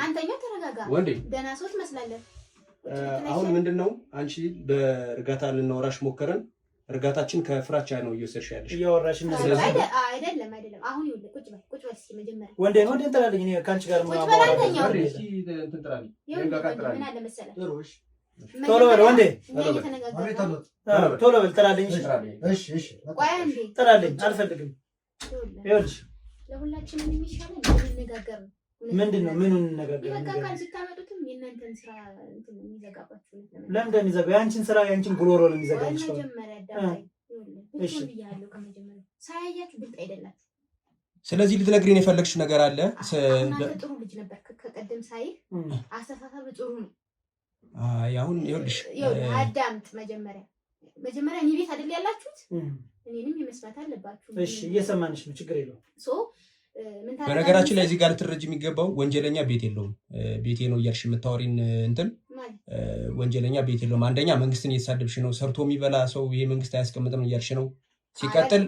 አንተኛው ተረጋጋ። ወንዴ ደህና ሰው ትመስላለህ። አሁን ምንድን ነው አንቺ በእርጋታ ልናወራሽ ሞከረን። እርጋታችን ከፍራቻ ነው እየወሰድሽ ያለሽ። እያወራሽ አይደለም። አሁን ይኸውልህ ቁጭ በል እስኪ መጀመሪያ። ወንዴን ጥራልኝ። እኔ ከአንቺ ጋር ቁጭ በል አንተኛው። ምን አለ መሰለህ ቶሎ በል ወንዴ፣ ቶሎ በል ጥራልኝ። እሺ ቆይ አንዴ ጥራልኝ። አልፈልግም። ይኸውልሽ ለሁላችንም የሚሻለው እንነጋገር ነው። ምንድን ነው? ምኑን እንነጋገር? የህግ አካል ስታመጡትም የእናንተን ስራ እንትን የሚዘጋባችሁ ለምን እንደሚዘጋው? የአንቺን ስራ የአንቺን ጉሮሮ ነው የሚዘጋው። መጀመሪያ ዳይ እሺ ብያለሁ። ከመጀመሪያ ሳያያችሁ ብልጥ አይደላችሁ። ስለዚህ ልትነግሪን የፈለግሽ ነገር አለ። እናንተ ጥሩ ልጅ ነበር። ከቀደም ሳይ አስተሳሰብ ጥሩ ነው። አሁን ይኸውልሽ አዳምጥ። መጀመሪያ እኔ ቤት አይደል ያላችሁት? እኔንም የመስማት አለባችሁ። እሺ እየሰማንሽ ነው። ችግር የለውም። በነገራችን ላይ እዚህ ጋር ልትረጅ የሚገባው ወንጀለኛ ቤት የለውም። ቤቴ ነው እያልሽ የምታወሪን እንትን ወንጀለኛ ቤት የለውም። አንደኛ መንግስትን እየተሳደብሽ ነው። ሰርቶ የሚበላ ሰው ይሄ መንግስት አያስቀምጥም እያልሽ ነው። ሲቀጥል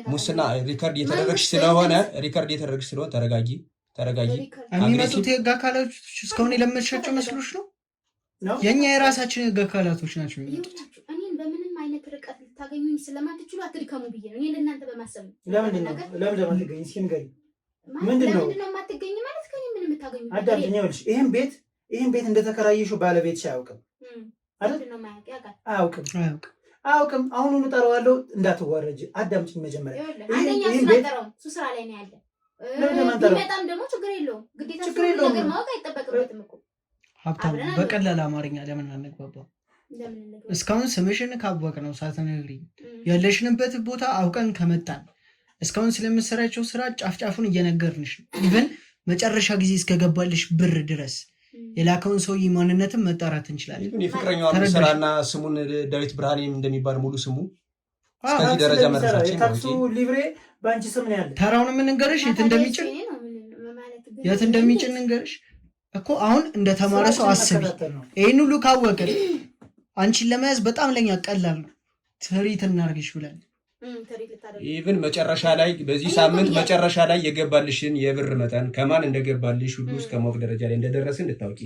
ሙስና ሪከርድ እየተደረግሽ ስለሆነ ተረጋጊ። የሚመጡት የህግ አካላቶች እስካሁን የለመድሻቸው መስሎሽ ነው? የእኛ የራሳችን የህግ አካላቶች ናቸው የሚመጡት። እኔን በምንም አይነት ርቀት ልታገኙኝ ስለማትችሉ አትድከሙ ብዬ ነው። እኔ ለእናንተ በማሰብ ነው። ለምንድን ነው የማትገኝ? እስኪ ንገሪኝ። ምንድን ነው የማትገኝ ማለት? ከእኔ ምን የምታገኙ? አዳምጪኝ። ይኸውልሽ ይህን ቤት እንደተከራየሽው ባለቤትሽ አያውቅም አይደል? አያውቅም። አሁኑኑ እጠራዋለሁ። እንዳትዋረጅ። አዳምጪኝ መጀመሪያ። አንደኛ እሱ ስራ ላይ ነው ያለ። ቢመጣም ደግሞ ችግር የለውም። ግዴታ ነገር ማወቅ አይጠበቅበትም እኮ። ሀብታም በቀላል አማርኛ ለምን አንግባባም? እስካሁን ስምሽን ካወቅ ነው ሳትነግሪኝ ያለሽንበት ቦታ አውቀን ከመጣን እስካሁን ስለምትሰራቸው ስራ ጫፍጫፉን እየነገርንሽ ነው። ኢቨን መጨረሻ ጊዜ እስከገባልሽ ብር ድረስ የላከውን ሰውዬ ማንነትም መጣራት እንችላለን። የፍቅረኛዋን ስራና ስሙን ዳዊት ብርሃኔ እንደሚባል ሙሉ ስሙ እስከዚህ ደረጃ መድረሳችን ታክሱ ሊብሬ በአንቺ ስም ነው ያለ። ተራውን የምንንገርሽ የት እንደሚጭን እንገርሽ እኮ። አሁን እንደተማረ ሰው አስቢ። ይህን ሁሉ ካወቅን አንቺን ለመያዝ በጣም ለኛ ቀላል ነው። ትሪት እናርግሽ ብለን ኢቭን መጨረሻ ላይ በዚህ ሳምንት መጨረሻ ላይ የገባልሽን የብር መጠን ከማን እንደገባልሽ ሁሉ እስከ ማወቅ ደረጃ ላይ እንደደረስን እንድታውቂ።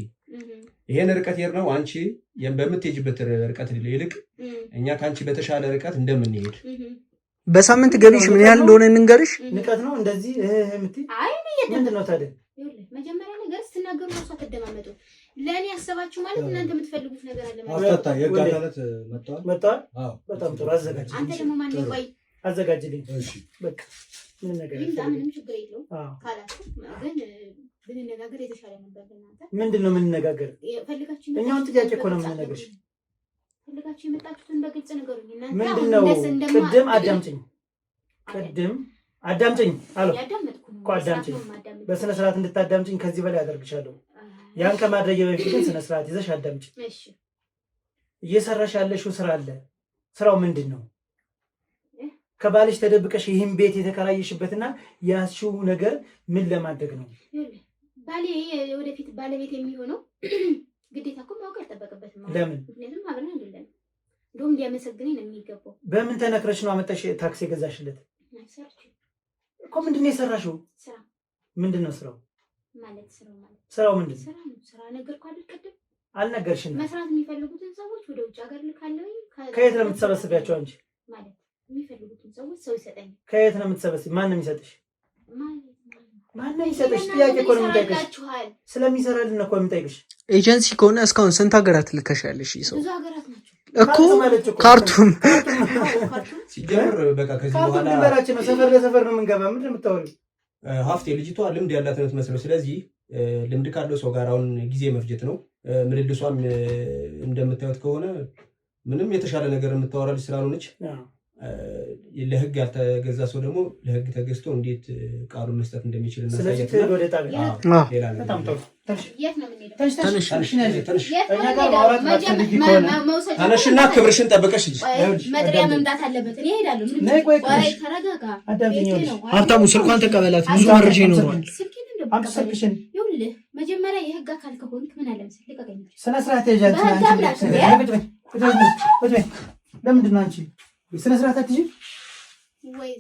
ይሄን ርቀት ሄድ ነው አንቺ በምትሄጂበት ርቀት ይልቅ እኛ ከአንቺ በተሻለ ርቀት እንደምንሄድ። በሳምንት ገቢሽ ምን ያህል እንደሆነ እንንገርሽ። ንቀት ነው እንደዚህ የምትይ? ምንድን ነው ታዲያ? መጀመሪያ ነገር ስትናገሩ እሷ ተደማመጡ። ለእኔ ያሰባችሁ ማለት እናንተ የምትፈልጉት ነገር አለ ማለት አፍታታ የህግ አካላት መጥተዋል። በጣም ጥሩ አዘጋጅ። አንተ ደግሞ ማን ነው? ቆይ አዘጋጅልኝ። በቃ ምን ነገር ምንም ችግር የለውም ካላችሁ ግን ብንነጋገር የተሻለ ነበር። እናንተ ምንድን ነው የምንነጋገር? እኛውን ጥያቄ እኮ ነው የምንነግርሽ። ፈልጋችሁ የመጣችሁትን በግልጽ ንገሩኝ። እናንተ ምንድን ነው? ቅድም አዳምጪኝ አሎ እኮ አዳምጪኝ። በስነ ስርዓት እንድታዳምጪኝ ከዚህ በላይ አደርግሻለሁ። ያን ከማድረግ በፊት ግን ስነ ስርዓት ይዘሽ አዳምጪኝ። እሺ እየሰራሽ ያለሽው ስራ አለ። ስራው ምንድን ነው? ከባልሽ ተደብቀሽ ይህን ቤት የተከራየሽበትና ያስሽው ነገር ምን ለማድረግ ነው? ባሌ ወደፊት ባለቤት የሚሆነው ግዴታ እኮ ማወቅ አይጠበቅበትም። ለምን? ምክንያቱም አብረን አይደለም። እንደውም ሊያመሰግነኝ ነው የሚገባው። በምን ተነክረሽ ነው አመጣሽ ታክሲ የገዛሽለት እኮ? ምንድን ነው የሰራሽው? ስራ ምንድን ነው ስራው? ማለት ስራው ምንድን ነው? ስራ ነገርኩህ አይደል? ቅድም አልነገርሽኝም? መስራት የሚፈልጉትን ሰዎች ወደ ውጭ ሀገር ልካለሁ። ከየት ነው የምትሰበስቢያቸው አንቺ? ማለት የሚፈልጉትን ሰዎች ሰው ይሰጠኛል። ከየት ነው የምትሰበስቢ? ማን ነው የሚሰጥሽ? ማንም ይሰጥሽ ጥያቄ እኮ ነው የምጠይቅሽ። ስለሚሰራልን እኮ የምጠይቅሽ። ኤጀንሲ ከሆነ እስካሁን ስንት ሀገራት ልከሻለሽ? ይሰው ብዙ ሀገራት ናቸው እኮ ካርቱም ሲጀምር በቃ ከዚህ በኋላ ድንበራችን ነው። ሰፈር ለሰፈር ነው የምንገባ። ምንድን ነው የምታወሪው? ሀፍቴ ልጅቷ ልምድ ያላት ነው የምትመስለው። ስለዚህ ልምድ ካለው ሰው ጋር አሁን ጊዜ መፍጀት ነው። ምልልሷም እንደምታዩት ከሆነ ምንም የተሻለ ነገር የምታወራልሽ ስላልሆነች ለህግ ያልተገዛ ሰው ደግሞ ለህግ ተገዝቶ እንዴት ቃሉን መስጠት እንደሚችል እናሳያለን። ተነሽና ክብርሽን ጠብቀሽ መጥሪያ መምጣት አለበት። እኔ እሄዳለሁ። ሀብታሙ ስልኳን ተቀበላት፣ ብዙ መረጃ ይኖረዋል። መጀመሪያ የህግ አካል ከሆንክ ምን አለ መሰለህ፣ ልቀቀኝ። ስነ ስርዓት ያዣችሁ ለምንድን ነው አንቺ ስነ ስርዓት አትይዥም ወይ?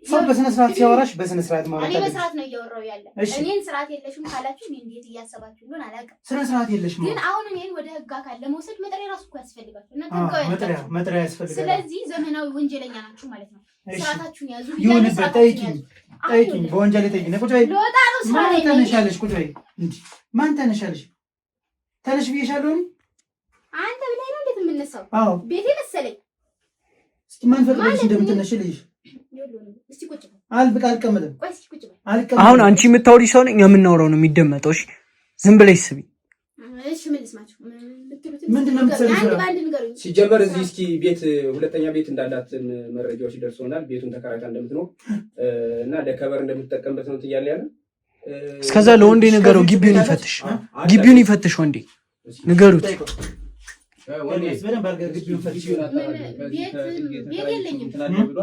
ሰው በስነ ስርዓት ሲያወራሽ በስነ ስርዓት ማውራት እኔ በስርዓት ነው እያወራሁ ያለ። እኔን ስርዓት የለሽም ካላችሁ እኔ እንዴት እያሰባችሁ እንደሆነ አላውቅም። ስነ ስርዓት የለሽም ግን አሁን እኔን ወደ ህግ አካል ለመውሰድ መጥሪያ ራሱ እኮ ያስፈልጋል። እና መጥሪያ ያስፈልጋል። ስለዚህ ዘመናዊ ወንጀለኛ ናችሁ ማለት ነው። ስርዓታችሁን ያዙ። ይሁንበት። ጠይቂኝ፣ በወንጀል ጠይቂኝ። ቁጭ በይ። ማን ተነሻለሽ? ቁጭ በይ። ማን ተነሻለሽ? ተነሽ ብዬሻለሁ። አንተ ብለኸኝ ነው እንዴት የምነሳው? አዎ ቤቴ መሰለኝ። እስኪ ማን ፈቅዶልሽ እንደምትነሽ ልይሽ? እስቲ ቁጭ በል። አልቀመጥም። ቆይ እስኪ ቁጭ በል። አሁን አንቺ የምታወሪ ሰው ነኝ፣ የምናወራው ነው የሚደመጠው። እሺ ዝም ብለሽ ስሚ። እሺ ምን ልስማችሁ? ምንድን ነው የምትሰሪው? ሲጀመር እዚህ እስኪ ቤት ሁለተኛ ቤት እንዳላት መረጃዎች ደርሶናል። ቤቱን ተከራይታ እንደምትኖር እና ለከበር እንደምትጠቀምበት ነው እያለ ያለ። እስከዛ ለወንዴ ንገረው፣ ግቢውን ይፈትሽ፣ ግቢውን ይፈትሽ። ወንዴ ንገሩት።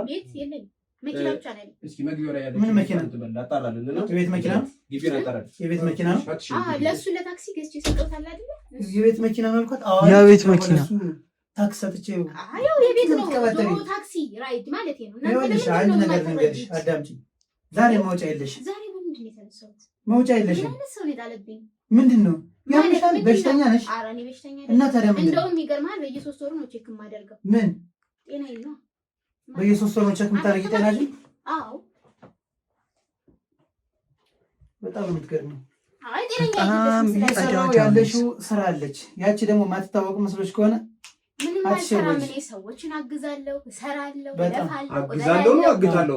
ቤት የለኝም። መኪና ብቻ ነው። እስኪ መግቢያው ላይ ያለ ምን መኪና አጣራለን እና የቤት መኪና ነው። ግቢውን አጣራለን። የቤት መኪና ነው። ለሱ ለታክሲ ገዝቼ ሰጥቶታል አይደል? የቤት መኪና ነው አልኳት። አዎ የቤት መኪና ታክሲ ሰጥቼው። አዎ የቤት ነው። ታክሲ ራይድ ማለት ነው። ይኸውልሽ አንድ ነገር ልንገርሽ፣ አዳምጪኝ። ዛሬ መውጫ የለሽ። ዛሬ ምንድን ነው የተነሳሁት? መውጫ የለሽም። ሰው የጣለብኝ ምንድን ነው? ያምሻል? በሽተኛ ነሽ? ኧረ እኔ በሽተኛ እና ታዲያ ምንድን ነው? እንደውም ይገርምሃል፣ በየ3 ወሩ ነው ቼክ የማደርገው። ምን ጤናዬ ነው? በየ3 ወሩ ቼክ የምታደርጊ ጤናሽን? አዎ በጣም የምትገርሚው። አይ ጤናዬ ያለሽው ስራ አለች። ያቺ ደግሞ ማትታወቅ መስሎሽ ከሆነ ምንም አልሰራም። እኔ ሰዎችን አግዛለሁ፣ እሰራለሁ፣ እለፋለሁ። አግዛለሁ ነው አግታለሁ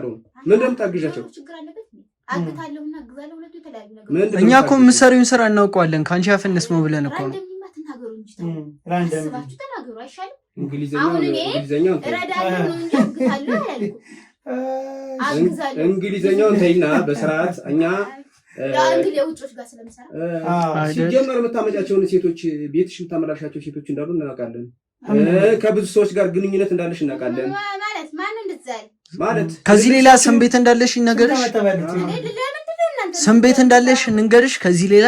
ነው ምን እንደምታግዣቸው ችግር አለበት? አግታለሁና አግዛለሁ ሁለቱ የተለያዩ ነገሮች። እኛ እኮ የምትሰሪውን ስራ እናውቀዋለን። ከአንቺ አፍንስ ነው ብለን እኮ ነው። ተናገሩ እንጂ ራንደም ተናገሩ አይሻልም? እንግሊዘኛው እረዳለሁ ነው እንጂ አግታለሁ አላልኩም። አግዛለሁ እንግሊዘኛውን ተይና በስርዓት እኛ እንግዲህ የውጮች ጋር ስለምሰራ ሲጀመር የምታመጫቸውን ሴቶች ቤትሽ የምታመላሻቸው ሴቶች እንዳሉ እናውቃለን። ከብዙ ሰዎች ጋር ግንኙነት እንዳለሽ እናውቃለን። ማለት ማን እንደዛል ማለት ከዚህ ሌላ ስም ቤት እንዳለሽ ይነገርሽ። ስም ቤት እንዳለሽ እንንገርሽ። ከዚህ ሌላ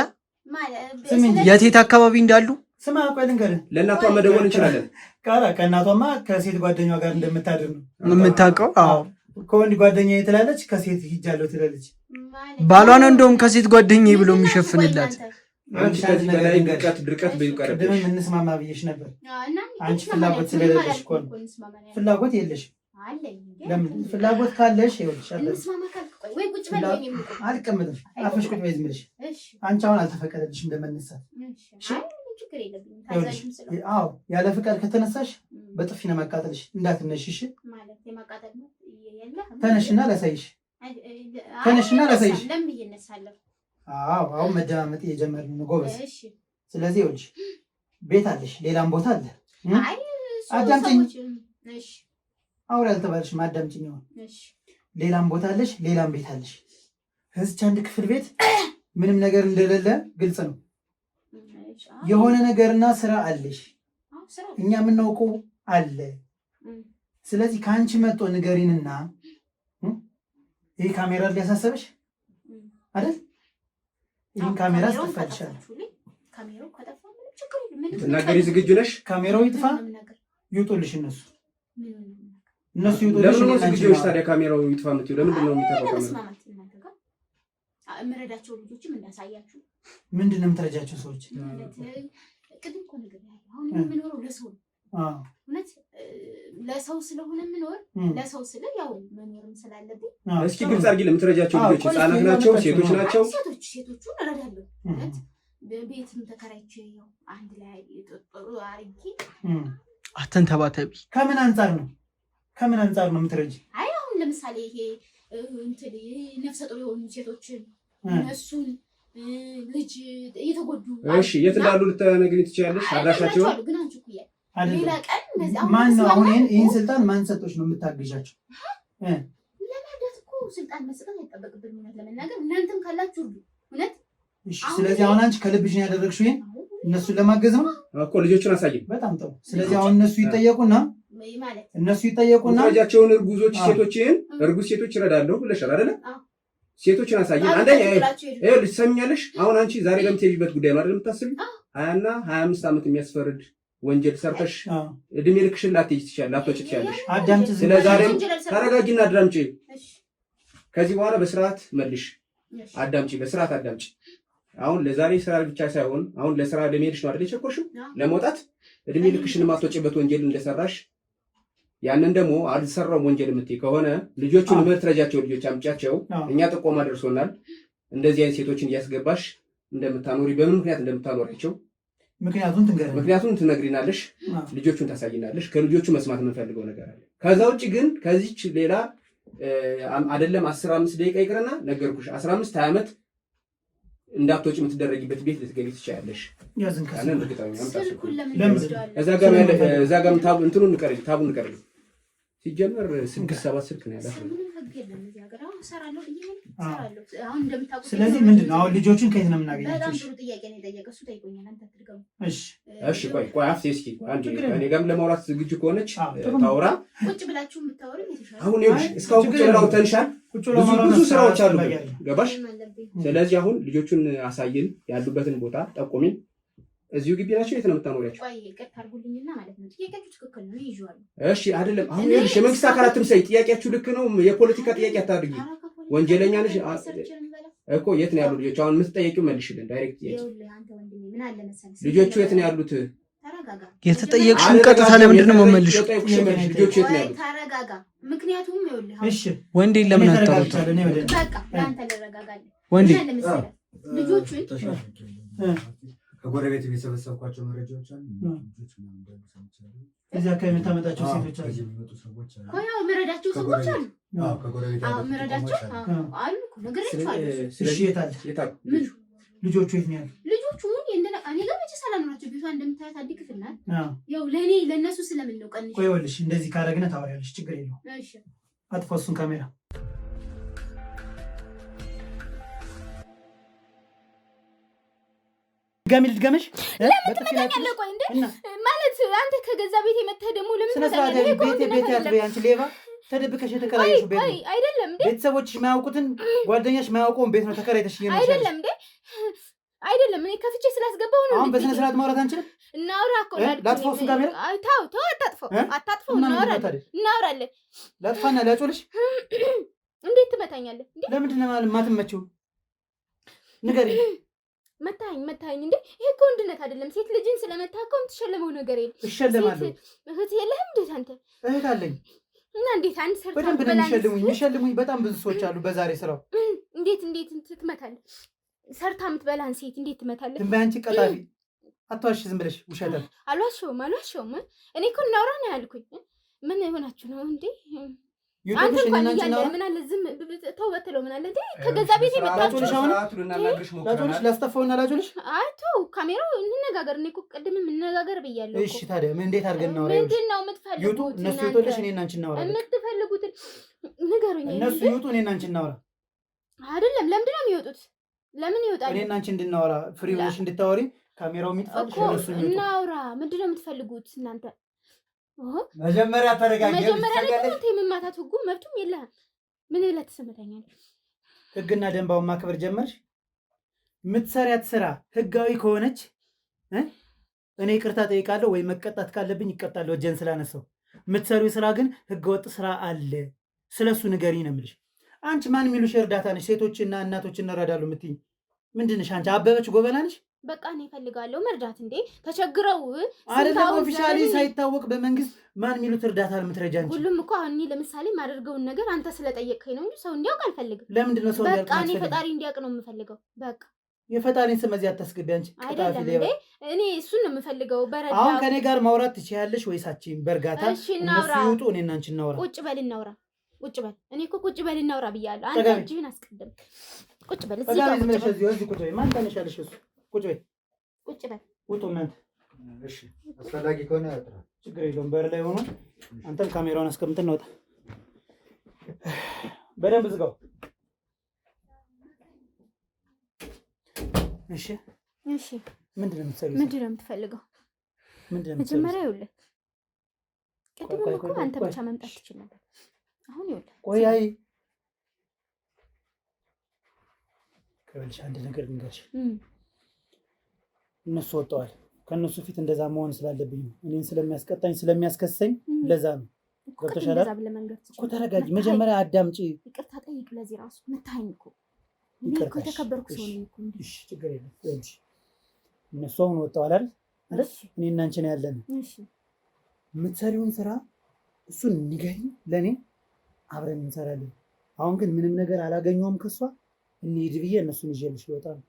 የቴት አካባቢ እንዳሉ ስማ ቆይ ልንገርህ። ለእናቷ መደወል እንችላለን። ከእናቷማ ከሴት ጓደኛዋ ጋር እንደምታድር ነው የምታውቀው። አዎ ከወንድ ጓደኛዬ ትላለች፣ ከሴት ሂጃለሁ ትላለች። ባሏ ነው እንደውም ከሴት ጓደኛዬ ብሎ የሚሸፍንላት። ድርቀት ቅድም እንስማማ ብዬሽ ነበር። አንቺ ፍላጎት ስለሌለሽ እኮ ነው። ፍላጎት የለሽ። ለምን ፍላጎት ካለሽ አልቀመጥም። አፍሽ ቁጭ በይ ዝም ብለሽ። አንቺ አሁን አልተፈቀደልሽም ለመነሳት። አዎ ያለ ፍቃድ ከተነሳሽ በጥፊ ነው ማቃጠልሽ። እንዳትነሽሽ። ተነሽና ላሳይሽ። ተነሽና ላሳይሽ። አዎ አሁን መደማመጥ እየጀመርን ነው ጎበዝ። ስለዚህ ይኸውልሽ ቤት አለሽ፣ ሌላም ቦታ አለ። አዳምጪኝ። አውሪ አልተባልሽም፣ አዳምጪኝ። ሌላም ቦታ አለሽ፣ ሌላም ቤት አለሽ። ከዚች አንድ ክፍል ቤት ምንም ነገር እንደሌለ ግልጽ ነው። የሆነ ነገርና ስራ አለሽ፣ እኛ የምናውቀው አለ። ስለዚህ ከአንቺ መጥቶ ንገሪንና ይህ ካሜራ ሊያሳሰበሽ አይደል? ይህን ካሜራ አስጠፋልሻለሁ። ትናገሪ ዝግጁ ነሽ? ካሜራው ይጥፋ፣ ይውጡልሽ። እነሱ ይውጡልሽ። ለምን ነው ዝግጁ ነሽ ታዲያ? ካሜራው ይጥፋ የምትይው ለምንድን ነው? የምረዳቸው ልጆችም እንዳሳያችሁ። ምንድን ነው የምትረጃቸው ሰዎች? ቅድም እኮ ነገር ያለው አሁን የምኖረው ለሰው ነው። እውነት ለሰው ስለሆነ የምኖር ለሰው ስለ ያው መኖርም ስላለብኝ እስኪ ግልጽ አድርጊ። ለምትረጃቸው ልጆች ህፃናት ናቸው ሴቶች ናቸው? ሴቶቹን እረዳለሁ። እውነት ቤትም ተከራይቼ ያው አንድ ላይ ጥሩ አርጌ አተንተባተቢ። ከምን አንጻር ነው የምትረጂ? አይ አሁን ለምሳሌ ይሄ እንትን ነፍሰ ጡር የሆኑ ሴቶችን እነሱን ልጅ እየተጎዱ እሺ፣ የት እንዳሉ ልትነግሪኝ ትችያለሽ? አድራሻቸውን ግን አንቺ እኮ ሌላ ቀን ማን ነው አሁን ይህን ስልጣን ማን ሰጦች ነው የምታግዣቸው? ለመርዳት እኮ ስልጣን መስጠት አይጠበቅብን። እውነት ለመናገር እናንተም ካላችሁ እውነት። ስለዚህ አሁን አንቺ ከልብሽ ነው ያደረግሽው ይሄን እነሱን ለማገዝ ነው እኮ። ልጆቹን አሳየኝ። በጣም ጥሩ። ስለዚህ አሁን እነሱ ይጠየቁና ልጆቻቸውን እርጉዝ ሴቶች ይረዳለሁ ብለሻል አይደለ? ሴቶችን አሳየን። አንደኛ ይኸውልሽ ትሰሚኛለሽ? አሁን አንቺ ዛሬ ለምትሄጂበት ጉዳይ ነው አይደል የምታስቢው? 20 እና 25 ዓመት የሚያስፈርድ ወንጀል ሰርተሽ እድሜ ልክሽን ላትሄጂ ትችያለሽ። ስለዛሬም ተረጋጊና አዳምጪ። ከዚህ በኋላ በስርዓት መልሽ፣ አዳምጪ፣ በስርዓት አዳምጪ። አሁን ለዛሬ ስራ ብቻ ሳይሆን አሁን ለስራ ለመሄድሽ ነው አይደል የቸኮልሽው? ለመውጣት እድሜ ልክሽን የማትወጪበት ወንጀል እንደሰራሽ ያንን ደግሞ አልሰራውም ወንጀል የምትይ ከሆነ ልጆቹን የምትረጃቸው ልጆች አምጫቸው። እኛ ጥቆማ ደርሶናል። እንደዚህ አይነት ሴቶችን እያስገባሽ እንደምታኖሪ በምን ምክንያት እንደምታኖራቸው ምክንያቱም ትነግሪናለሽ፣ ልጆቹን ታሳይናለሽ። ከልጆቹ መስማት የምንፈልገው ነገር አለ። ከዛ ውጭ ግን ከዚች ሌላ አይደለም 15 ደቂቃ ይቅርና ነገርኩሽ 15 20 ዓመት እንዳትወጪ የምትደረጊበት ቤት ልትገቢ ትችያለሽ። ያንን እርግጠኛ እዛ ጋር እንትኑን ታቡን ንቀረኝ። ሲጀመር 6-7 ስልክ ነው ያላት። ስለዚህ ምንድን ነው አሁን ልጆቹን ከየት ነው የምናገኛቸው? በጣም ጥሩ ጥያቄ ነው የጠየቀው። እሱ ጠይቆኛል። አንተ አትድገሙ። እሺ ቆይ አፍቴ እስኪ አንዴ ከእኔ ጋርም ለማውራት ዝግጁ ከሆነች ታውራ። ቁጭ ብላችሁ የምታወሩ ይተሻል። አሁን ይኸውልሽ እስካሁን ቁጭ ብለው ተንሻል። ብዙ ስራዎች አሉ። ገባሽ? ስለዚህ አሁን ልጆቹን አሳይን፣ ያሉበትን ቦታ ጠቁሚን። እዚሁ ግቢ ናቸው? የት ነው የምታኖሪያቸው? ቆይ ይቅርታ አድርጉልኝና ማለት ነው ጥያቄያችሁ ትክክል ነው ይዤዋለሁ። እሺ አይደለም አሁን ይኸውልሽ የመንግስት አካላትም ሳይ ጥያቄያችሁ ልክ ነው። የፖለቲካ ጥያቄ አታድርጊ። ወንጀለኛ ነሽ እኮ። የት ነው ያሉ ልጆች? አሁን የምትጠየቂው መልሽልን። ዳይሬክት ጥያቄ ልጆቹ የት ነው ያሉት? የተጠየቅሽውን ቀጥታ ለምንድን ነው የምመልሽው? ልጆቹ የት ነው ያሉት? ተረጋጋ። ምክንያቱም ይኸውልህ ወንዴ ለምን አጣሩት? በቃ ለአንተ ልረጋጋለህ። ወንዴ ልጆቹን ከጎረቤት የሰበሰብኳቸው መረጃዎች አሉ። እዚህ አካባቢ የምታመጣቸው ሴቶች አሉ፣ የምረዳቸው ሰዎች አሉ። የምረዳቸው አሉ ልጆቹ የት ነው ያሉ? ልጆቹ እኔ ጋር መቼ ሰላም ናቸው። ቤቷ እንደምታያት አዲስ ክፍል ናት። ያው ለእነሱ ስለምን ነው ቀንሽ። ቆይ ይኸውልሽ እንደዚህ ካደረግን ታወሪያለሽ፣ ችግር የለውም። አጥፋው እሱን ካሜራ። ልድገምሽ? ለምን ትመጣኛለህ? ቆይ እንደ ማለት አንተ ከገዛ ቤት የመጣህ ደግሞ ለምን ትመጣኛለህ? ቤት ያትበይ አንቺ ሌባ፣ ተደብቀሽ የተከራየሽው ቤት ነው አይደለም እንዴ? ቤተሰቦችሽ የማያውቁትን ጓደኛሽ የማያውቀውን ቤት ነው ተከራይተሽ እየኖርሽ አይደለም እንዴ? አይደለም እኔ ከፍቼ ስላስገባው ነው። አሁን በስነ ስርዓት ማውራት አንችልም? እናውራ እኮ ላጥፋው እሱን ካሜራ። ተው አታጥፋው። እናወራለን። ላጥፋና ላጮልሽ። እንዴት ትመታኛለህ? ለምንድን ነው የማትመጪው? ንገሪኝ። መታኝ እንዴ? ይሄ እኮ ወንድነት አይደለም። ሴት ልጅን ስለመታህ እኮ የምትሸለመው ነገር የለም። እሸለማለሁ። እህት የለህም? እንዴት አንተ እህት አለኝ እና እንዴት አንድ ሰርታ በደንብ ነው የሚሸልሙኝ በጣም ብዙ ሰዎች አሉ በዛሬ ስራው። እንዴት ትመታለህ? ሰርታ የምትበላን ሴት እንዴት ትመታለህ? ዝም በይ አንቺ ቀጣፊ፣ አትዋሽ ዝም ብለሽ ውሸታም። አልዋሸሁም። እኔ እኮ እናውራ ነው ያልኩኝ። ምን ሆናችሁ ነው እንዴ? አንተ እንኳን እያለ ምን አለ ዝም ተው በትለው ምን አለ እንዴ? ከገዛ ቤት የመጣችሁ ላጮልሽ ላስጠፋውና ላጮልሽ። አይ ተው ካሜራው እንነጋገር። እኔ እኮ ቅድምም እንነጋገር ብያለሁ። እሺ ታዲያ ምን እንዴት አድርገን ነው? ምንድን ነው የምትፈልጉት? እነሱ ይወጡልሽ፣ እኔና አንቺ እናውራ። የምትፈልጉትን ንገሩኝ። እነሱ ይወጡ፣ እኔና አንቺ እናውራ። አይደለም ለምንድን ነው የሚወጡት? ለምን ይወጣሉ? እኔና አንቺ እንድናወራ ፍሪ ሆነሽ እንድታወሪ ካሜራው የሚጥፋልሽ እነሱ ይወጡ። እናውራ። ምንድን ነው የምትፈልጉት እናንተ? መጀመሪያ ተረጋጋ። መጀመሪያ የመማታት ህጉም መብቱም የለህም። ምን ብለህ ትሰመታኛለህ? ህግና ደንባውን ማክበር ጀመርሽ። የምትሰሪያት ስራ ህጋዊ ከሆነች እኔ ይቅርታ ጠይቃለሁ፣ ወይ መቀጣት ካለብኝ ይቀጣለሁ እጄን ስላነሳው። የምትሰሪው ስራ ግን ህገወጥ ስራ አለ፣ ስለሱ ንገሪኝ ነው የምልሽ። አንቺ ማን የሚሉሽ እርዳታ ነሽ? ሴቶችና እናቶች እንረዳሉ የምትይኝ ምንድን ነሽ አንቺ? አበበች ጎበና ነሽ? በቃ እኔ እፈልጋለሁ መርዳት። እንዴ ተቸግረው አይደለም ኦፊሻሊ ሳይታወቅ በመንግስት ማን የሚሉት እርዳታ ለምትረጃ እንጂ ሁሉም እኮ አሁን እኔ ለምሳሌ ማደርገውን ነገር አንተ ስለጠየቅከኝ ነው እንጂ ሰው እንዲያውቅ አልፈልግም። ለምንድን ነው ሰው እንዲያውቅ? በቃ እኔ ፈጣሪ እንዲያውቅ ነው የምፈልገው። በቃ የፈጣሪን ስም እዚህ አታስገቢ አንቺ። አይደለም እንዴ እኔ እሱን ነው የምፈልገው። በረዳ አሁን ከኔ ጋር ማውራት ትችያለሽ ወይስ አቺን በርጋታ? እነሱ ይውጡ እኔና አንቺ እናውራ። ቁጭ በል እናውራ። ቁጭ በል እኔ እኮ ቁጭ በል እናውራ ብያለሁ። አንተ እጅህን አስቀድም። ቁጭ በል እዚህ ጋር ቁጭ በል። ማን ታነሻለሽ? እሱ ቁጭ በል ቁጭ በል። ውጡ እናንተ። እሺ አስፈላጊ ከሆነ ያጥራ ችግር የለውም። በር ላይ ሆኖ አንተም ካሜራውን አስቀምጥና ወጣ። በደንብ ዝጋው። እሺ እሺ። ምንድነው የምትሰሪው? ምንድነው የምትፈልገው? ምንድነው መጀመሪያ ይኸውልህ፣ ቅድም እኮ አንተ ብቻ መምጣት ትችል ነበር። አሁን ይኸውልህ፣ ቆይ አይ ከበልሽ አንድ ነገር ልንገርሽ። እነሱ ወጥተዋል። ከእነሱ ፊት እንደዛ መሆን ስላለብኝ ነው። እኔን ስለሚያስቀጣኝ ስለሚያስከሰኝ ለዛ ነው። ገብቶሻል እኮ። ተረጋጊ መጀመሪያ አዳምጪ። ይቅርታ ጠይቅ። ለዚህ ራሱ መታኝ እኮ እኔ እኮ የተከበርኩ ሰው ነኝ እኮ። እሺ ችግር የለም። እነሱ አሁን ወጥተዋል አይደል? እኔና አንቺ ነው ያለን። እሺ የምትሰሪውን ስራ እሱን ንገሪኝ፣ ለእኔ አብረን እንሰራለን። አሁን ግን ምንም ነገር አላገኘሁም ከሷ እንሂድ ብዬ እነሱን ይዤልሽ ልወጣ ነው።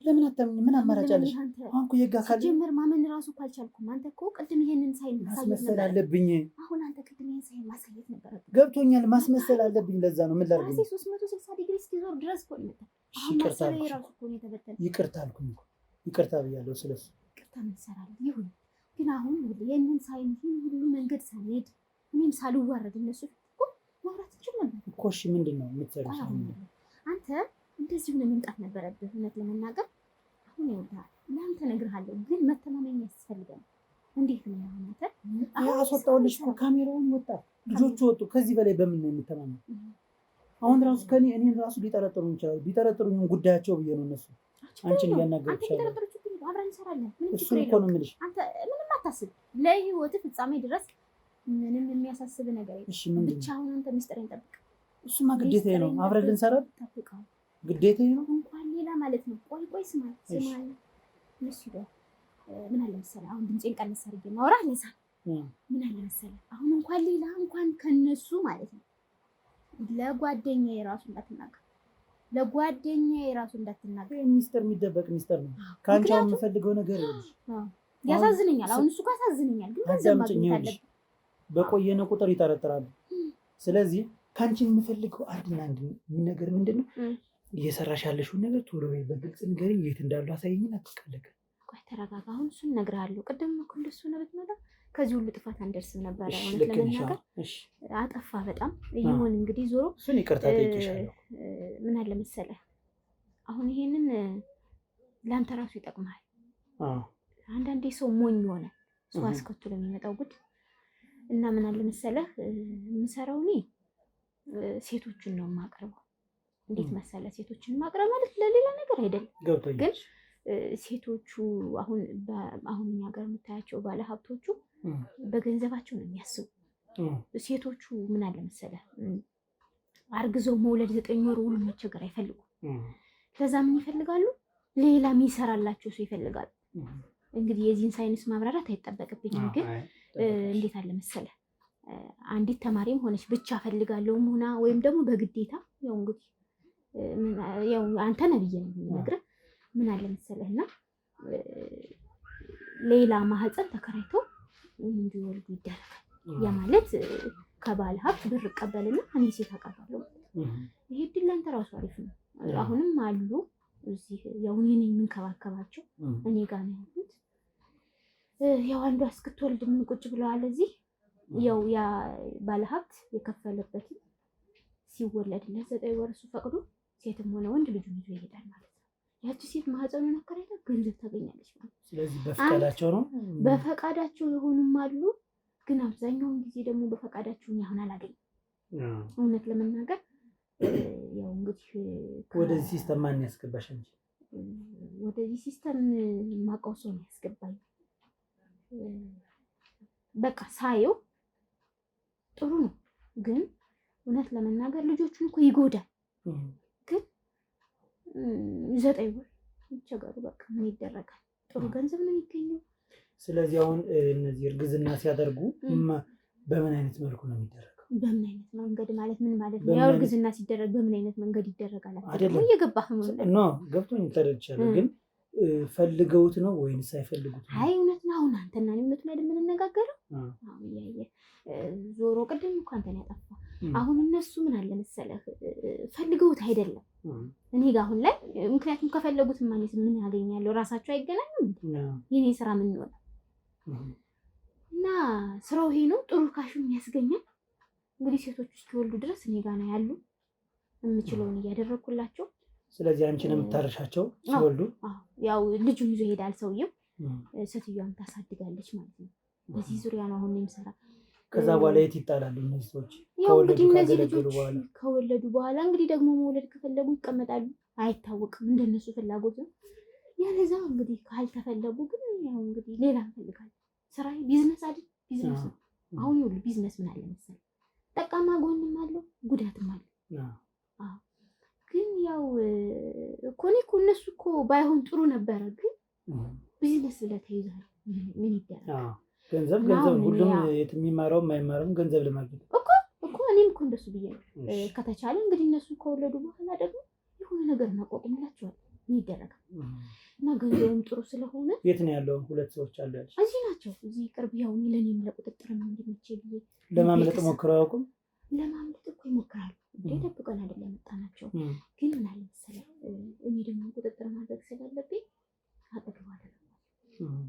ለምን አታምኝ? ምን አማራጭ አለሽ? አሁን እኮ የጋ ካለ ጀመር ማመን ራሱ እኮ አልቻልኩም። አንተ እኮ ቅድም ይሄንን ሳይን ማስመሰል አለብኝ። አሁን አንተ ቅድም ይሄን ሳይን ማሳየት ነበር። ገብቶኛል። ማስመሰል አለብኝ። ለዛ ነው ምን ላድርግ? 360 ዲግሪ እስኪዞር ድረስ እኮ ነው። ይቅርታ አልኩኝ እኮ ይቅርታ ብያለሁ። ስለሱ ይቅርታ ምን ሰራለህ? ይሁን ግን አሁን ይሄንን ሳይን ሁሉ መንገድ ሳንሄድ እኔም ሳልዋረድ እነሱ እኮ ማውራት ይችላል እኮ። እሺ ምንድን ነው የምትሰሪው? አንተ እንደዚህ ሆነ መምጣት ነበረብህ። እውነት ለመናገር አሁን ይወዳል ለአንተ እነግርሃለሁ፣ ግን መተማመኛ ያስፈልጋል። እንዴት ነው አንተ? አስወጣሁልሽ እኮ ካሜራውን ወጣ፣ ልጆቹ ወጡ። ከዚህ በላይ በምን ነው የምተማመን? አሁን ራሱ እኔን ራሱ ሊጠረጥሩኝ ይችላሉ። ቢጠረጥሩኝ ጉዳያቸው ብዬ ነው እነሱ አንቺን እያናገርኩሽ ያለው። አብረን እንሰራለን። እሱን እኮ ነው የምልሽ። አንተ ምንም አታስብ። ለህይወትህ ፍጻሜ ድረስ ምንም የሚያሳስብ ነገር የለም። ብቻ አሁን አንተ ሚስጥሬን ጠብቅ። እሱማ ግዴታዬ ነው። አብረን ልንሰራ ግዴታዬ ነው። እንኳን ሌላ ማለት ነው። ቆይ ስማ እነሱ ጋር ምን አለ መሰለህ፣ አሁን ድምፄን ቀነስ አድርጌ ማውራት ለዛ ምን አለ መሰለህ፣ አሁን እንኳን ሌላ እንኳን ከነሱ ማለት ነው ለጓደኛዬ ራሱ እንዳትናገር፣ ለጓደኛዬ ራሱ እንዳትናገር። ሚስጥር የሚደበቅ ሚስጥር ነው። ከአንቺ አሁን የምፈልገው ነገር ይኸውልሽ፣ ያሳዝነኛል። አሁን እሱ ጋር ያሳዝነኛል፣ ግን ገንዘብ ማግኘት አለብን። በቆየነ ቁጥር ይጠረጥራሉ። ስለዚህ ከአንቺ የምፈልገው አንድና አንድ ነገር ምንድን ነው? እየሰራሽ ያለሽውን ነገር ቶሎ በግልጽ ንገሪኝ። የት እንዳሉ አሳይኝና አትቀለቀ። ቆይ ተረጋጋ። አሁን እሱን እነግርሃለሁ። ቅድም እኮ እንደሱ ነው ብትመጣ ከዚህ ሁሉ ጥፋት አንደርስም ነበረ። እውነት ለመናገር አጠፋ በጣም ይሁን እንግዲህ ዞሮ እሱን ይቅርታ ጠይቄሻለሁ። ምን አለ መሰለህ፣ አሁን ይሄንን ለአንተ ራሱ ይጠቅማል። አንዳንዴ ሰው ሞኝ ሆነ ሰው አስከትሎ የሚመጣው ጉድ እና ምን አለ መሰለህ፣ የምሰራው እኔ ሴቶችን ነው የማቀርበው። እንዴት መሰለህ፣ ሴቶችን ማቅረብ ማለት ለሌላ ነገር አይደለም። ግን ሴቶቹ አሁን እኛ ሀገር የምታያቸው ባለሀብቶቹ በገንዘባቸው ነው የሚያስቡ። ሴቶቹ ምን አለ መሰለህ፣ አርግዘው መውለድ 9 ወር ሁሉ መቸገር አይፈልጉም። ለዛ ምን ይፈልጋሉ? ሌላ የሚሰራላቸው ሰው ይፈልጋሉ። እንግዲህ የዚህን ሳይንስ ማብራራት አይጠበቅብኝም። ግን እንዴት አለ መሰለህ፣ አንዲት ተማሪም ሆነች ብቻ ፈልጋለሁም ሆና ወይም ደግሞ በግዴታ ያው እንግዲህ ያው አንተ ነብዬ ነው የሚነግርህ። ምን አለ መሰለህ እና ሌላ ማህፀን ተከራይተው እንዲወልዱ ይደረጋል። ያ ማለት ከባለ ሀብት ብር እቀበልና እኔ ሴት አቀርባለሁ። ይሄ ድል ለአንተ ራሱ አሪፍ ነው። አሁንም አሉ እዚህ ያው እኔ ነኝ የምንከባከባቸው፣ እኔ ጋር ነው ያሉት። ያው አንዷ እስክትወልድ ምን ቁጭ ብለዋል እዚህ። ያው ያ ባለ ሀብት የከፈለበትን ሲወለድለት 9 ወር እሱ ፈቅዶ ሴትም ሆነ ወንድ ልጁን ይዞ ይሄዳል ማለት ነው። ያቺ ሴት ማህፀኑን አከራይታ ገንዘብ ታገኛለች ማለት ነው። ስለዚህ በፈቃዳቸው ነው። በፈቃዳቸው የሆኑም አሉ፣ ግን አብዛኛውን ጊዜ ደግሞ በፈቃዳቸው ያሁን አላገኝም። እውነት ለመናገር ያው እንግዲህ ወደዚህ ሲስተም ማን ያስገባሽ እንጂ ወደዚህ ሲስተም ማውቀው ሰው ነው ያስገባኝ። በቃ ሳየው ጥሩ ነው፣ ግን እውነት ለመናገር ልጆቹን እኮ ይጎዳል። ግን 9 ወር ይቸገሩ። በቃ ምን ይደረጋል? ጥሩ ገንዘብ ነው የሚገኘው። ስለዚህ አሁን እነዚህ እርግዝና ሲያደርጉ በምን አይነት መልኩ ነው የሚደረገው? በምን አይነት መንገድ ማለት ምን ማለት ነው? ያው እርግዝና ሲደረግ በምን አይነት መንገድ ይደረጋል? አይደለም እየገባህ ነው ገብቶኝ ተረድቻለሁ። ግን ፈልገውት ነው ወይንስ አይፈልጉት? አይ እውነት ነው። አሁን አንተና እኔ እውነት ነው የምንነጋገረው። አሁን ያየ ዞሮ ቅድም እኮ አንተን ያጠፋ። አሁን እነሱ ምን አለ መሰለህ ፈልገውት አይደለም እኔ ጋር አሁን ላይ። ምክንያቱም ከፈለጉት ማንስ ምን ያገኛለሁ? ራሳቸው አይገናኙም። የኔ ስራ ምን ነው እና ስራው ይሄ ነው። ጥሩ ካሽም ያስገኛል። እንግዲህ ሴቶች እስኪወልዱ ድረስ እኔ ጋር ነው ያሉ፣ የምችለውን እያደረኩላቸው። ስለዚህ አንቺ ነው የምታረሻቸው ሲወልዱ? ያው ልጁን ይዞ ይሄዳል ሰውየው፣ ሴትዮዋም ታሳድጋለች ማለት ነው። በዚህ ዙሪያ ነው አሁን የምሰራ። ከዛ በኋላ የት ይጣላሉ እነዚህ ሰዎች? ያው እንግዲህ እነዚህ ልጆች ከወለዱ በኋላ እንግዲህ ደግሞ መውለድ ከፈለጉ ይቀመጣሉ። አይታወቅም፣ እንደነሱ ፍላጎት ነው። ያለዛ እንግዲህ ካልተፈለጉ ግን ያው እንግዲህ ሌላ እንፈልጋለን። ስራ ቢዝነስ አይደል? ቢዝነስ ነው። አሁን ይኸውልህ ቢዝነስ ምን አለ መሰለህ ጠቃማ ጎንም አለው ጉዳትም አለው። ግን ያው እኮ እነሱ እኮ ባይሆን ጥሩ ነበረ። ግን ቢዝነስ ስለተይዟል ምን ይደረጋል? ገንዘብ ሁሉም የሚማረው የማይማረውም ገንዘብ ለማግኘት እኮ እኔም እኮ እንደሱ ብዬ ነው። ከተቻለ እንግዲህ እነሱ ከወለዱ በኋላ ደግሞ የሆነ ነገር እናቋቁምላቸዋል። ምን ይደረጋል? እና ገንዘብም ጥሩ ስለሆነ የት ነው ያለው? ሁለት ሰዎች አሉ ያልሽ? እዚህ ናቸው፣ እዚህ ቅርብ። ያው ለእኔም ለቁጥጥር ነው እንዲመቼ ብዬ። ለማምለጥ ሞክረው አያውቁም? ለማምለጥ እኮ ይሞክራሉ። ደብቀን አይደለም ያመጣናቸው። ግን ምን አለ መሰለህ እኔ ደግሞ ቁጥጥር ማድረግ ስላለብኝ አጠግባለሁ።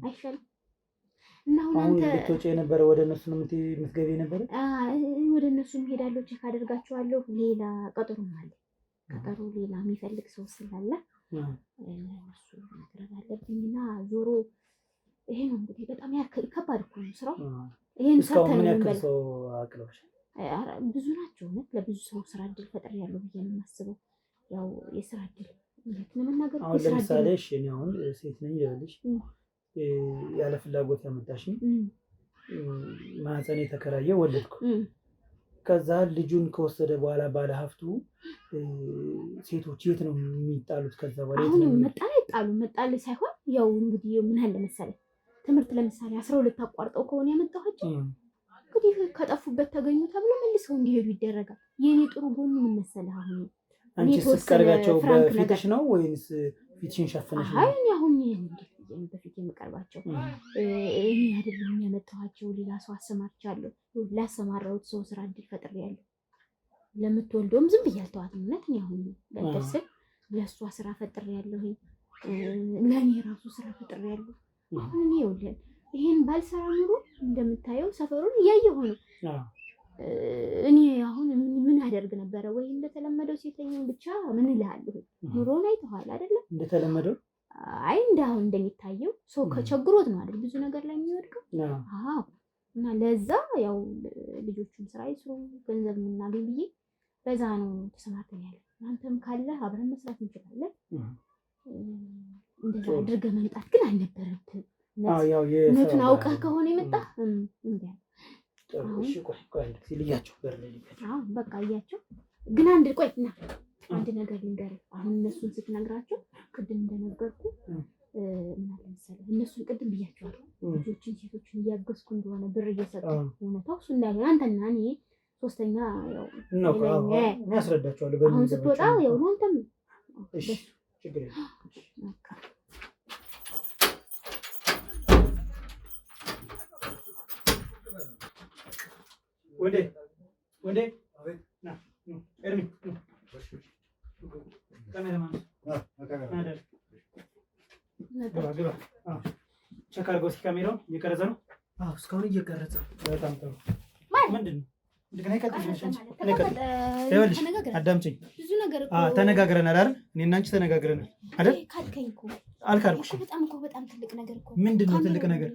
አይሻልም? እና አሁን አንተ ልትወጪ የነበረ ወደ እነሱ ነው የምትገቢ የነበረ? ወደ እነሱ እሄዳለሁ፣ ቼክ አደርጋቸዋለሁ። ሌላ ቀጠሮም አለ። ቀጠሮ ሌላ የሚፈልግ ሰው ስላለ እሱ ማድረግ አለብኝና ዞሮ ይሄ ነው እንግዲህ። በጣም ከባድ እኮ ነው ስራው። ይሄን ሰርተን ምን ያክል ሰው አቅርበሽ? ብዙ ናቸው። እውነት ለብዙ ሰው ስራ እድል ፈጥሬያለሁ ብዬ ነው የማስበው። ያው የስራ እድል እውነት ለመናገር አሁን ለምሳሌ እኔ አሁን ሴት ነኝ ይኸውልሽ፣ ያለ ፍላጎት ያመጣሽኝ ማህፀን የተከራየ ወለድኩ። ከዛ ልጁን ከወሰደ በኋላ ባለ ሀብቱ ሴቶች የት ነው የሚጣሉት? ከዛ በኋላ የት ነው መጣል? አይጣሉ መጣል ሳይሆን ያው እንግዲህ ምን አለ መሰለህ ትምህርት ለምሳሌ 12 አቋርጠው ከሆነ ያመጣኋቸው እንግዲህ ከጠፉበት ተገኙ ተብሎ መልሰው እንዲሄዱ ይደረጋል። የኔ ጥሩ ጎን ምን መሰለህ አሁን አንቺ ስትቀርቢያቸው በፊትሽ ነው ወይስ ፊትሽን ሸፍነሽ ነው? አይ እኔ አሁን በፊት የምቀርባቸው እኔ አይደለም ያመጣኋቸው፣ ሌላ ሰው አሰማርቻለሁ። ላሰማራሁት ሰው ስራ እድል ፈጥሬያለሁ። ለምትወልደውም ዝም ብዬ አልተዋትም። እውነት እኔ አሁን ለደስል ለእሷ ስራ ፈጥሬያለሁ። ለእኔ ራሱ ስራ ፈጥሬያለሁ። አሁን እኔ ይኸውልህ ይሄን ባልሰራ ኑሮ እንደምታየው ሰፈሩን እያየሁ ነው። እኔ አሁን ምን አደርግ ነበረ? ወይ እንደተለመደው ሴተኛውን ብቻ ምን እልሃለሁ፣ ኑሮውን አይተኸዋል አይደለም? እንደተለመደው አይ እንዳሁን እንደሚታየው ሰው ከቸግሮት ነው አይደል ብዙ ነገር ላይ የሚወድቀው። አዎ። እና ለዛ ያው ልጆቹን ስራ ይስሩ ገንዘብ የምናገኝ ብዬ በዛ ነው ተሰማርተን ያለ። አንተም ካለ አብረን መስራት እንችላለን። እንደዛ አድርገህ መምጣት ግን አልነበረብህም። ያው የእውነቱን አውቀህ ከሆነ የመጣህ እንዴ እሺ ቆይ ሲልያቸው በቃ እያቸው ግን አንድ ነገር ልንገርህ። አሁን እነሱን ስትነግራቸው ቅድም እንደነገርኩ ምን አለ መሰለህ እነሱን ቅድም ብያቸዋለሁ። ልጆችን ሴቶችን እያገዝኩ እንደሆነ ብር እየሰጠሁ እውነታው እሱ እንዳለ አንተና እኔ ሶስተኛ ያው ያስረዳቸዋለሁ። አሁን ስትወጣ ያው አንተም እሺ ችግር የለም። ወንዴ ና ኤርሚ ካሜራማን ግባ። ቼክ አድርገው እስኪ ካሜራውን እየቀረጸ ነው? አዎ እስካሁን እየቀረጸ። በጣም ጥሩ። ምንድን ነው እንደገና ይቀጥልሽ። ይኸውልሽ አዳምጪኝ። ተነጋግረናል አይደል? እኔና አንቺ ተነጋግረናል አይደል? አልካልኩሽ። በጣም ትልቅ ነገር እኮ። ምንድን ነው ትልቅ ነገር?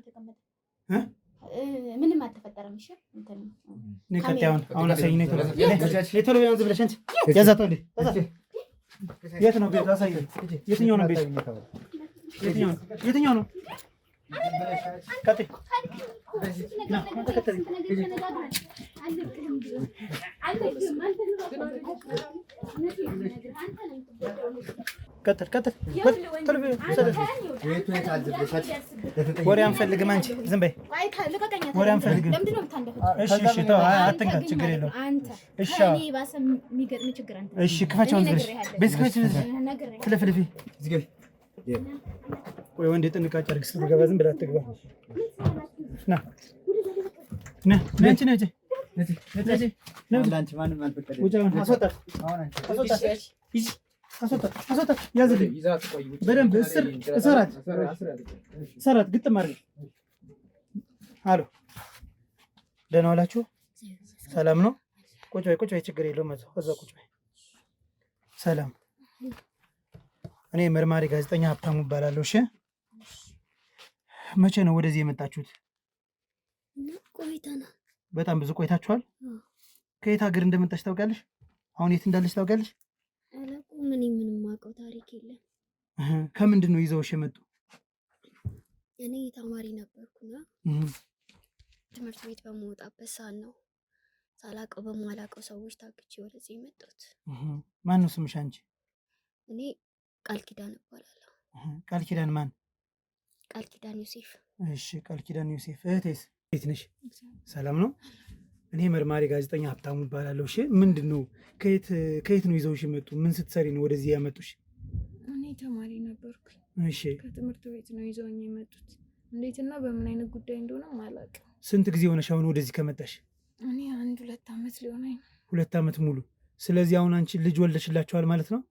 ምንም አልተፈጠረም። እሺ እንትን ነው ቀጣዩን አሁን አሳይኝ ነው። ቶሎ ያንዝ ብለሽ አንቺ ያዛት ወንዴ የት ነው ቤት? አሳይኝ። የትኛው ነው ቤት? የትኛው ነው? ቀጥይ ና ተከተል። ቀጥል ወሬ አንፈልግም። አንቺ ዝም በይ። ወሬ አንፈልግም። እሺ ተው፣ አትንካት፣ ችግር የለውም። እሺ ክፈቻውን ዝግሽ ቤት ክፈቻውን ፍለፍልፊ ወይ ወንዴ ጥንቃቄ አድርግ። ስትገባ ዝም ብላ አትግባ። ና አንቺ ነጂ አስወጣት ያዝልኝ በደንብ እሰራት ግጥም አድርግ። አሎ ደህና ዋላችሁ? ሰላም ነው? ቁጭ በይ ችግር የለውም። እዛው ቁጭ በይ። ሰላም። እኔ መርማሪ ጋዜጠኛ ሀብታሙ እባላለሁ። እሺ መቼ ነው ወደዚህ የመጣችሁት? ቆይተናል። በጣም ብዙ ቆይታችኋል። ከየት ሀገር እንደመጣች ታውቃለሽ? አሁን የት እንዳለች ታውቃለሽ? ምን ምንም የማውቀው ታሪክ የለም። ከምንድን ነው ይዘውሽ የመጡ? እኔ ተማሪ ነበርኩና ትምህርት ቤት በመውጣበት ሰዓት ነው ሳላውቀው በማላውቀው ሰዎች ታግቼ ወደዚህ የመጣሁት። ማን ነው ስምሽ አንቺ? እኔ ቃል ኪዳን እባላለሁ። ቃል ኪዳን ማን? ቃል ኪዳን ዮሴፍ። እሺ ቃል ኪዳን ዮሴፍ። እህቴስ እንዴት ነሽ? ሰላም ነው? እኔ መርማሪ ጋዜጠኛ ሀብታሙ እባላለሁ። እሺ ምንድን ነው ከየት ነው ይዘውሽ የመጡ? ምን ስትሰሪ ነው ወደዚህ ያመጡሽ? እኔ ተማሪ ነበርኩኝ። እሺ ከትምህርት ቤት ነው ይዘውኝ የመጡት። እንዴትና በምን አይነት ጉዳይ እንደሆነም አላውቅም። ስንት ጊዜ ሆነሽ አሁን ወደዚህ ከመጣሽ? እኔ 2 ዓመት ሊሆነኝ። 2 ዓመት ሙሉ። ስለዚህ አሁን አንቺ ልጅ ወልደሽላችኋል ማለት ነው?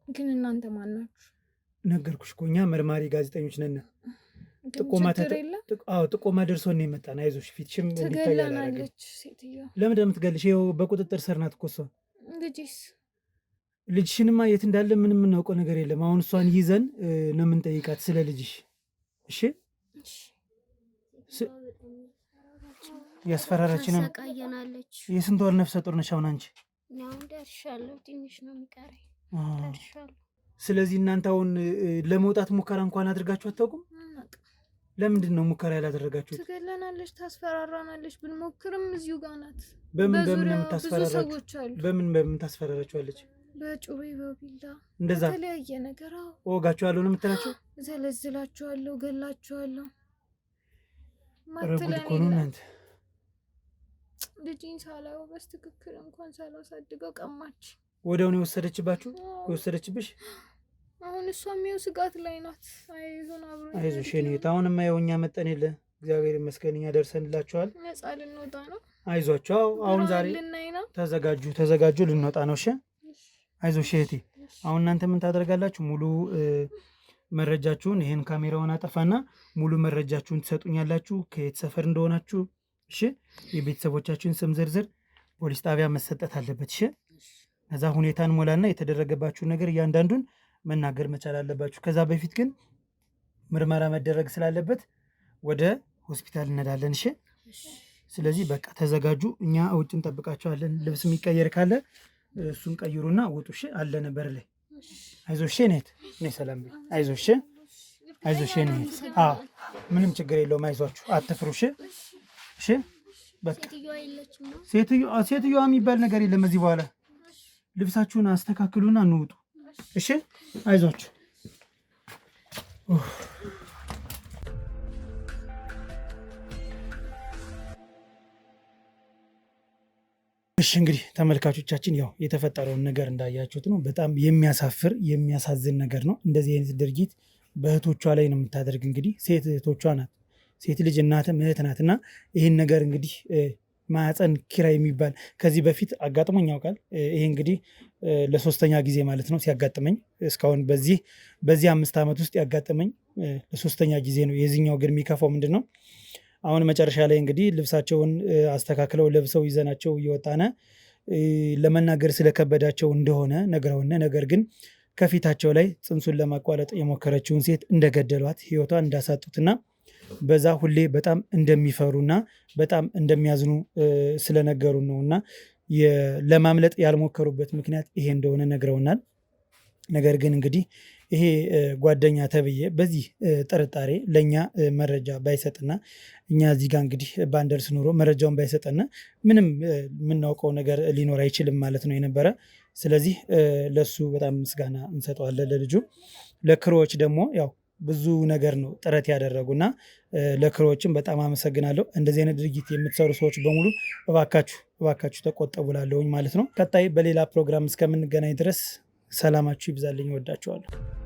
ግን እናንተ ማን ናችሁ? ነገርኩሽ እኮ እኛ መርማሪ ጋዜጠኞች ነን። ጥቆማ ደርሶን ነው የመጣን። አይዞሽ ፊትሽም ትገለናለች ሴትዮዋ። ለምንድን ነው የምትገልሽ? ይኸው በቁጥጥር ስር ናት እኮ እሷ። ልጅሽንማ የት እንዳለ ምንም የምናውቀው ነገር የለም። አሁን እሷን ይዘን ነው የምንጠይቃት ስለ ልጅሽ። እሺ ያስፈራራችንም። የስንት ወር ነፍሰ ጡር ነሽ አሁን አንቺ? ደርሻለሁ፣ ትንሽ ነው የሚቀረኝ። ደርሻለሁ። ስለዚህ እናንተ አሁን ለመውጣት ሙከራ እንኳን አድርጋችሁ አታውቁም? ለምንድን ነው ሙከራ ያላደረጋችሁት? ትገለናለች፣ ታስፈራራናለች። ብንሞክርም እዚሁ ጋር ናት። በምን ታስፈራራችኋለች? በጩቤ በቢላ እንደዛ የተለያየ ነገር። እወጋችኋለሁ ነው የምትላቸው? ዘለዝላችኋለሁ፣ ገላችኋለሁ። ረጉድ እኮ ነው እናንተ። ልጅን ሳላየው በስትክክል እንኳን ሳላሳድገው ቀማች። ወዲያውኑ የወሰደችባችሁ? የወሰደችብሽ? አሁን እሷም ይኸው ስጋት ላይ ናት። አይዞሽ የኔ እህት፣ አሁንማ ይኸው እኛ መጠን የለ እግዚአብሔር ይመስገን እኛ ደርሰንላችኋል። ነፃ ልንወጣ ነው። አይዟችሁ። አሁን ዛሬ ተዘጋጁ፣ ልንወጣ ነው። እሺ አይዞሽ እህቴ። አሁን እናንተ ምን ታደርጋላችሁ? ሙሉ መረጃችሁን፣ ይሄን ካሜራውን አጠፋና ሙሉ መረጃችሁን ትሰጡኛላችሁ፣ ከየት ሰፈር እንደሆናችሁ። እሺ የቤተሰቦቻችሁን ስም ዝርዝር ፖሊስ ጣቢያ መሰጠት አለበት። እሺ ከዛ ሁኔታን ሞላና የተደረገባችሁን ነገር እያንዳንዱን መናገር መቻል አለባችሁ። ከዛ በፊት ግን ምርመራ መደረግ ስላለበት ወደ ሆስፒታል እንሄዳለን። እሺ ስለዚህ በቃ ተዘጋጁ። እኛ ውጭ እንጠብቃችኋለን። ልብስ የሚቀየር ካለ እሱን ቀይሩና ውጡ። እሺ አለ ነበር ላይ አይዞሽ ኔት ነይ ሰላም አይዞሽ አይዞሽ ኔት። አዎ ምንም ችግር የለውም። አይዟችሁ፣ አትፍሩ። እሺ በቃ ሴትዮዋ የሚባል ነገር የለም እዚህ በኋላ። ልብሳችሁን አስተካክሉና እንውጡ። እሺ አይዟችሁ። እሺ እንግዲህ ተመልካቾቻችን ያው የተፈጠረውን ነገር እንዳያችሁት ነው። በጣም የሚያሳፍር የሚያሳዝን ነገር ነው። እንደዚህ አይነት ድርጊት በእህቶቿ ላይ ነው የምታደርግ። እንግዲህ ሴት እህቶቿ ናት፣ ሴት ልጅ እናትም እህት ናት። እና ይህን ነገር እንግዲህ ማህፀን ኪራይ የሚባል ከዚህ በፊት አጋጥሞኝ ያውቃል። ይሄ እንግዲህ ለሶስተኛ ጊዜ ማለት ነው ሲያጋጥመኝ። እስካሁን በዚህ 5 ዓመት ውስጥ ያጋጥመኝ ለሶስተኛ ጊዜ ነው። የዚህኛው ግን የሚከፋው ምንድን ነው? አሁን መጨረሻ ላይ እንግዲህ ልብሳቸውን አስተካክለው ለብሰው ይዘናቸው እየወጣነ ለመናገር ስለከበዳቸው እንደሆነ ነግረውነ፣ ነገር ግን ከፊታቸው ላይ ጽንሱን ለማቋረጥ የሞከረችውን ሴት እንደገደሏት ህይወቷን እንዳሳጡትና በዛ ሁሌ በጣም እንደሚፈሩና በጣም እንደሚያዝኑ ስለነገሩ ነው። እና ለማምለጥ ያልሞከሩበት ምክንያት ይሄ እንደሆነ ነግረውናል። ነገር ግን እንግዲህ ይሄ ጓደኛ ተብዬ በዚህ ጥርጣሬ ለእኛ መረጃ ባይሰጥና እኛ እዚህ ጋር እንግዲህ ባንደርስ ኖሮ መረጃውን ባይሰጠና ምንም የምናውቀው ነገር ሊኖር አይችልም ማለት ነው የነበረ። ስለዚህ ለሱ በጣም ምስጋና እንሰጠዋለን ለልጁ። ለክሮዎች ደግሞ ያው ብዙ ነገር ነው ጥረት ያደረጉና ለክሮዎችም በጣም አመሰግናለሁ። እንደዚህ አይነት ድርጊት የምትሰሩ ሰዎች በሙሉ እባካችሁ ተቆጠቡ ላለሁኝ ማለት ነው። ቀጣይ በሌላ ፕሮግራም እስከምንገናኝ ድረስ ሰላማችሁ ይብዛልኝ። እወዳችኋለሁ።